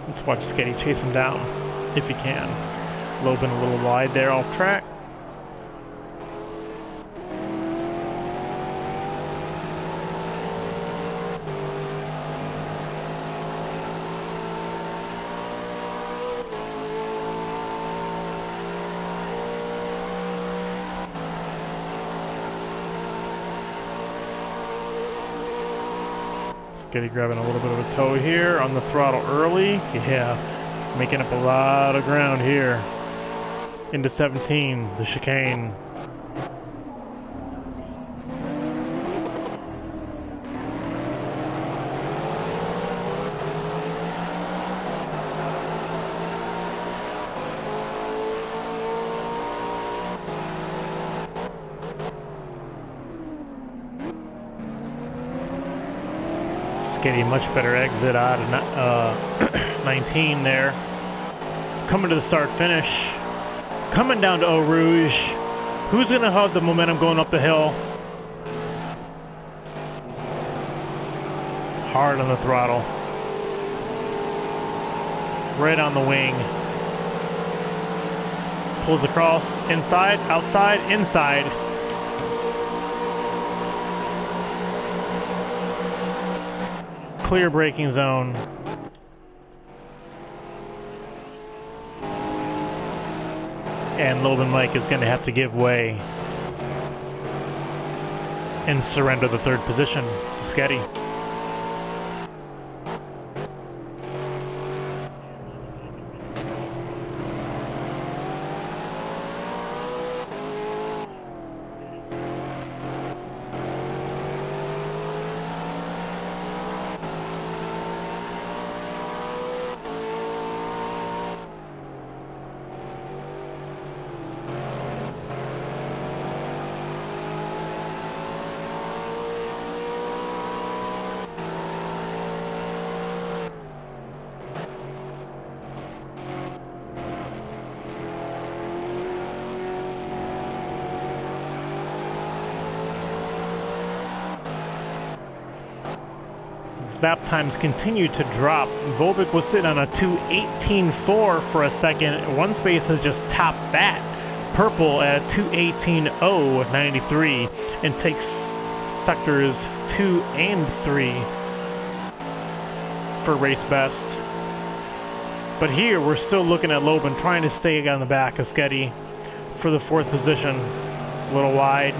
Let's watch Sketty chase him down, if he can. Lobin a little wide there off track. Skitty grabbing a little bit of a toe here on the throttle early. Yeah, making up a lot of ground here. Into 17, the chicane. Skitty, much better exit out of 19 there. Coming to the start finish. Coming down to Eau Rouge. Who's going to have the momentum going up the hill? Hard on the throttle. Right on the wing. Pulls across. Inside, outside, inside. Clear braking zone. And Loban Mike is going to have to give way and surrender the third position to Sketty. Lap times continue to drop. Volvic was sitting on a 2:18.4 for a second. One space has just topped that. Purple at 2:18.093 and takes sectors 2 and 3 for race best. But here we're still looking at Loban trying to stay on the back of Sketty for the fourth position. A little wide.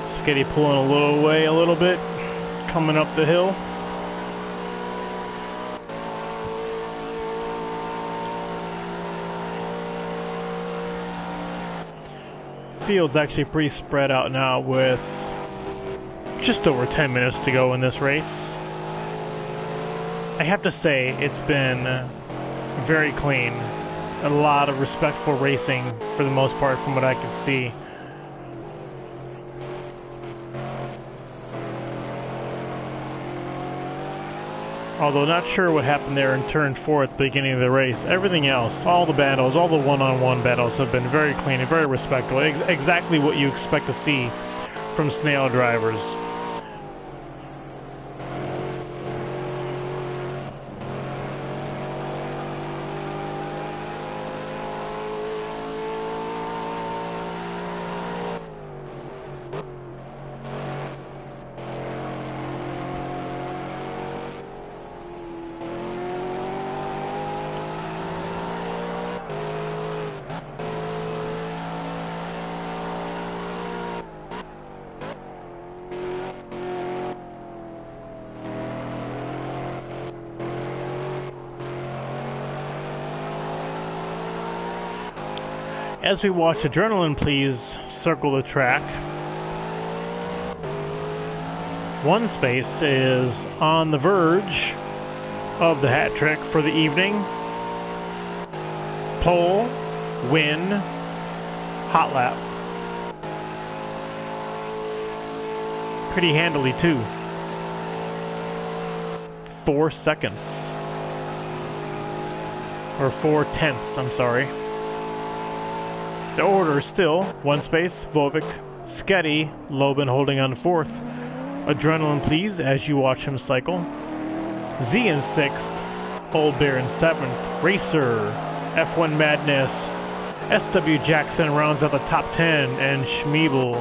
Skitty pulling a little away a little bit, coming up the hill. Field's actually pretty spread out now with just over 10 minutes to go in this race. I have to say it's been very clean. A lot of respectful racing for the most part from what I can see. Although not sure what happened there in turn 4 at the beginning of the race. Everything else, all the battles, all the one-on-one battles have been very clean and very respectful. Exactly what you expect to see from SNAIL drivers. As we watch Adrenaline, please circle the track. One space is on the verge of the hat trick for the evening. Pole, win, hot lap. Pretty handily too. 4 seconds. Or 4 tenths, I'm sorry. The order is still 1 space, Volvic, Sketty, Lobin holding on to 4th. Adrenaline Please as you watch him cycle. Z in 6th, Old Bear in 7th, Racer, F1 Madness, SW Jackson rounds out the top 10, and Schmeebel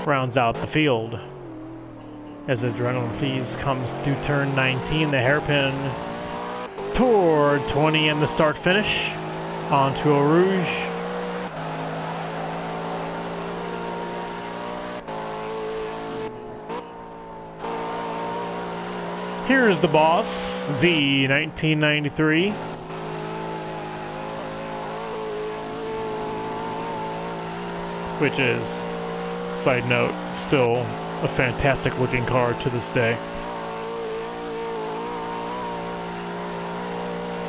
rounds out the field. As Adrenaline Please comes through turn 19, the hairpin toward 20 and the start finish. Onto Eau Rouge. Here's the boss, Z 1993. Which is, side note, still a fantastic looking car to this day.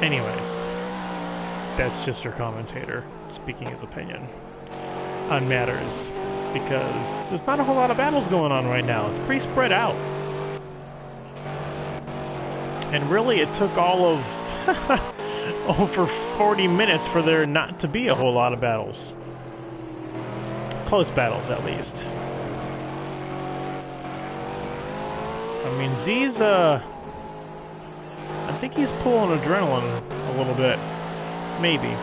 Anyways, that's just your commentator speaking his opinion on matters, because there's not a whole lot of battles going on right now. It's pretty spread out. And really, it took all of over 40 minutes for there not to be a whole lot of battles. Close battles, at least. I mean, Z's, I think he's pulling adrenaline a little bit. Maybe.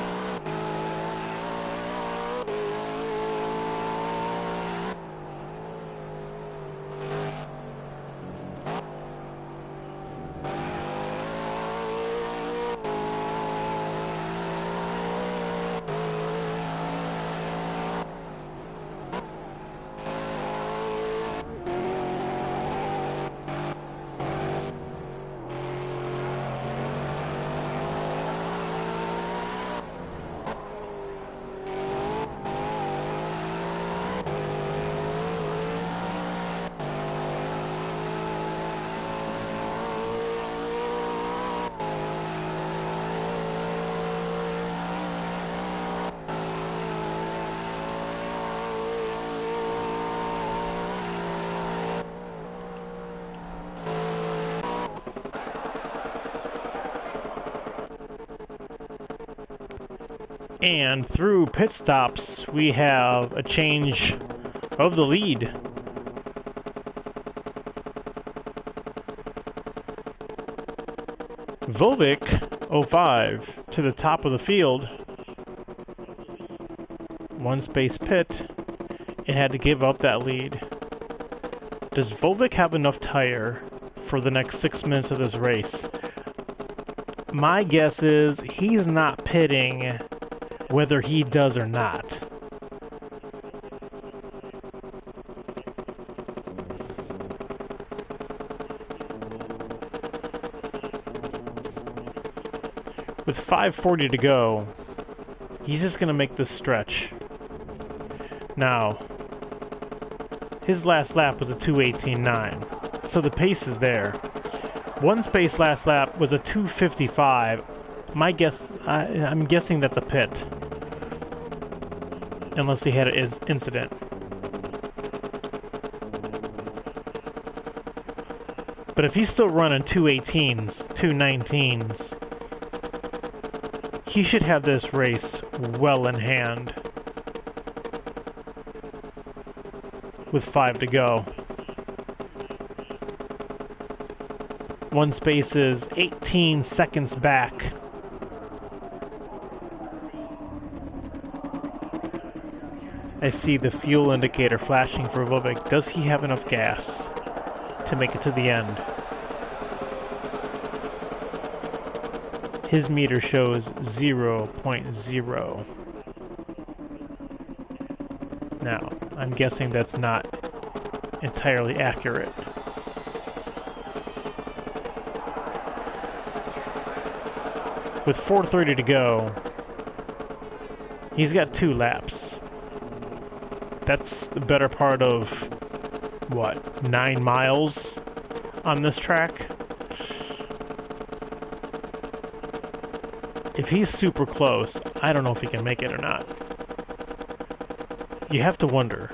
And through pit stops, we have a change of the lead. Volvic, 05, to the top of the field. 1 space pit. It had to give up that lead. Does Volvic have enough tire for the next 6 minutes of this race? My guess is he's not pitting whether he does or not. With 5:40 to go, he's just going to make this stretch. Now, his last lap was a 2:18.9, so the pace is there. 1 space last lap was a 2:55. My guess, I'm guessing that's a pit. Unless he had an incident. But if he's still running 2:18s, 2:19s, he should have this race well in hand. With 5 to go. 1 space is 18 seconds back. I see the fuel indicator flashing for Volvic. Does he have enough gas to make it to the end? His meter shows 0.0. Now, I'm guessing that's not entirely accurate. With 4:30 to go, he's got 2 laps. That's the better part of, what, 9 miles on this track? If he's super close, I don't know if he can make it or not. You have to wonder.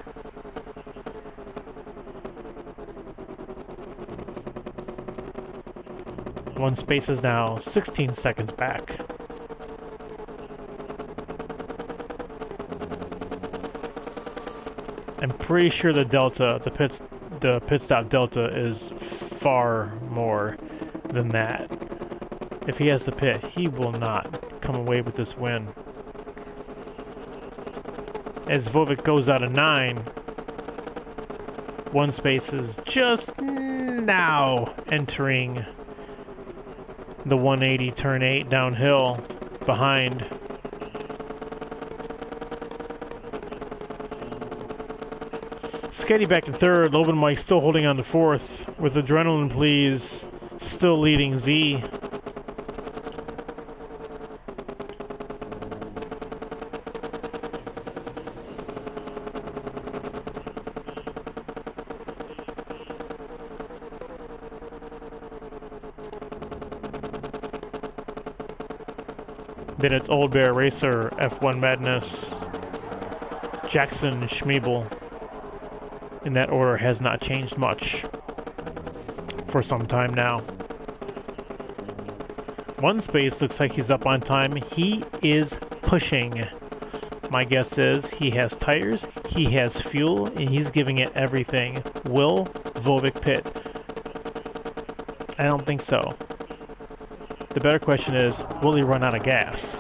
One space is now 16 seconds back. I'm pretty sure the delta, the pit stop delta is far more than that. If he has the pit, he will not come away with this win. As Vovik goes out of 9, one space is just now entering the 180 turn 8 downhill behind. Sketty back to 3rd, Loban Mike still holding on to 4th, with Adrenaline Please still leading Z. Then it's Old Bear Racer, F1 Madness, Jackson, Schmeebel. And that order has not changed much for some time now. One space looks like he's up on time. He is pushing. My guess is he has tires, he has fuel, and he's giving it everything. Will Vovik pit? I don't think so. The better question is, will he run out of gas?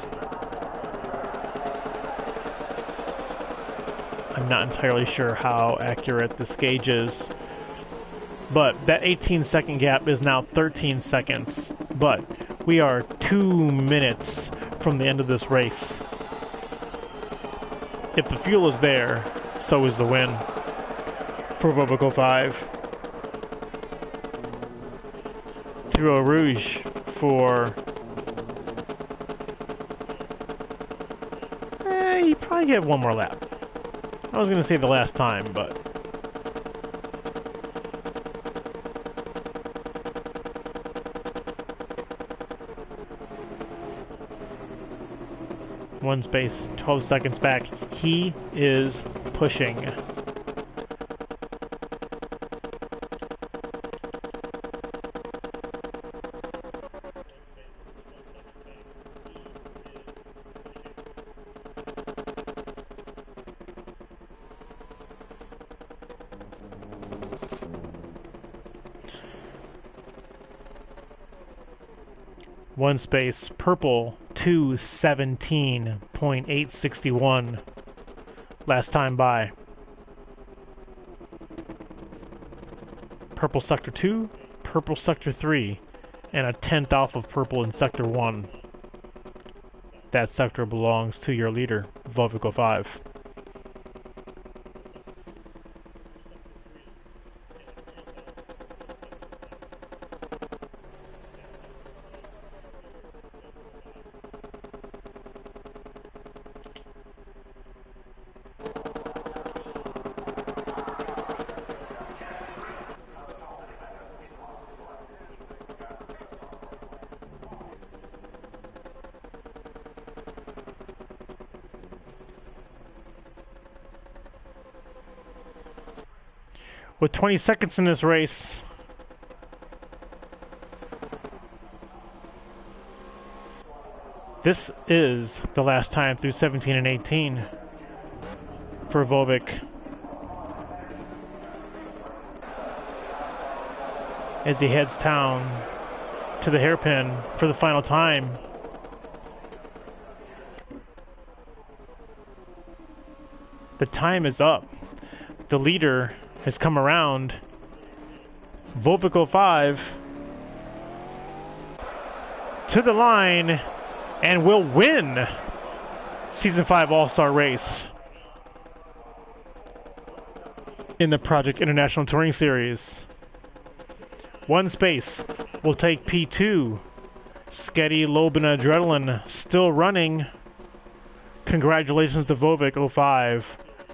I'm not entirely sure how accurate this gauge is. But that 18-second gap is now 13 seconds. But we are 2 minutes from the end of this race. If the fuel is there, so is the win for Vovik 05. Through a Rouge for... he probably get one more lap. I was going to say the last time, but... One space, 12 seconds back. He is pushing. One space, purple, 2:17.861. Last time by. Purple sector 2, purple sector 3, and a 10th off of purple in sector 1. That sector belongs to your leader, Vovik 05. With 20 seconds in this race, this is the last time through 17 and 18 for Vovik. As he heads down to the hairpin for the final time. The time is up. The leader has come around. Vovik 05 to the line and will win Season 5 All-Star Race in the Project International Touring Series. One space will take P2. Sketty, Loban, Adrenaline still running. Congratulations to Vovik 05.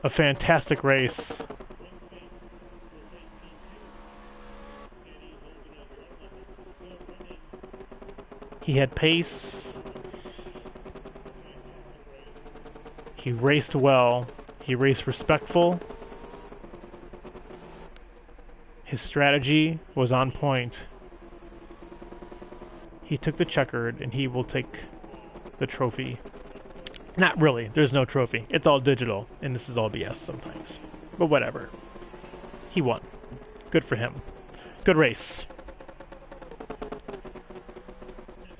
A fantastic race. He had pace. He raced well. He raced respectful. His strategy was on point. he took the checkered, and he will take the trophy. Not really. There's no trophy. It's all digital, and this is all BS sometimes. But whatever. He won. Good for him. Good race.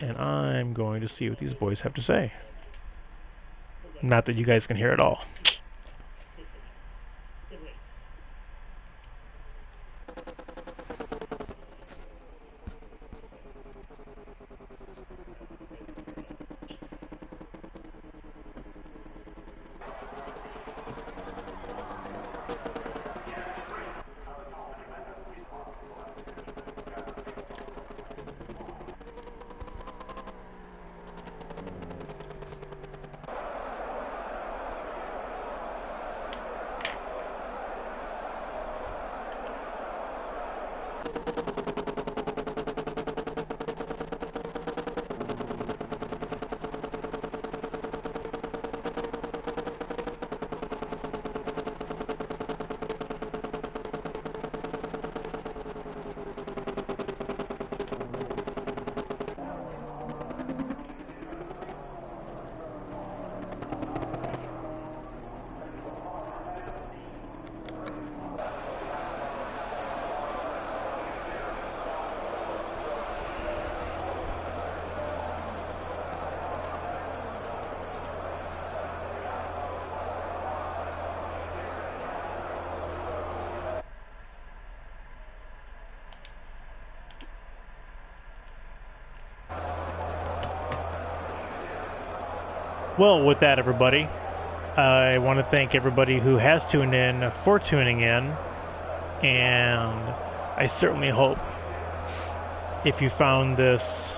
And I'm going to see what these boys have to say. Not that you guys can hear it all. Well, with that, everybody, I want to thank everybody who has tuned in for tuning in, and I certainly hope if you found this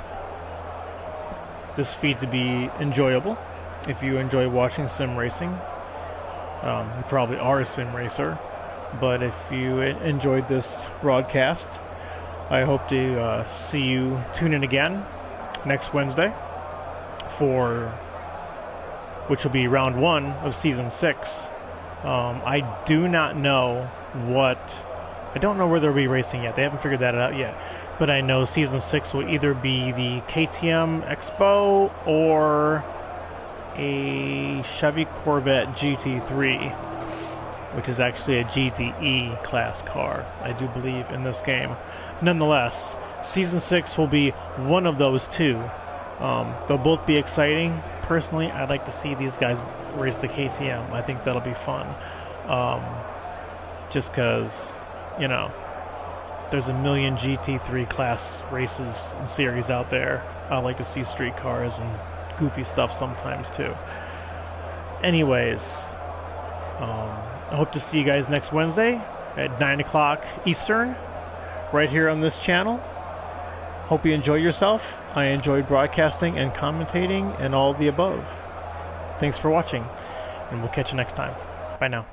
feed to be enjoyable, if you enjoy watching sim racing, you probably are a sim racer, but if you enjoyed this broadcast, I hope to see you tune in again next Wednesday for which will be round 1 of season 6. I do not know I don't know where they'll be racing yet. They haven't figured that out yet. But I know season 6 will either be the KTM Expo or a Chevy Corvette GT3, which is actually a GTE class car, I do believe, in this game. Nonetheless, season 6 will be one of those two. They'll both be exciting. Personally, I'd like to see these guys race the KTM. I think that'll be fun. Just because, you know, there's a million GT3 class races and series out there. I like to see street cars and goofy stuff sometimes too. Anyways, I hope to see you guys next Wednesday at 9 o'clock Eastern, right here on this channel. Hope you enjoy yourself. I enjoyed broadcasting and commentating and all the above. Thanks for watching, and we'll catch you next time. Bye now.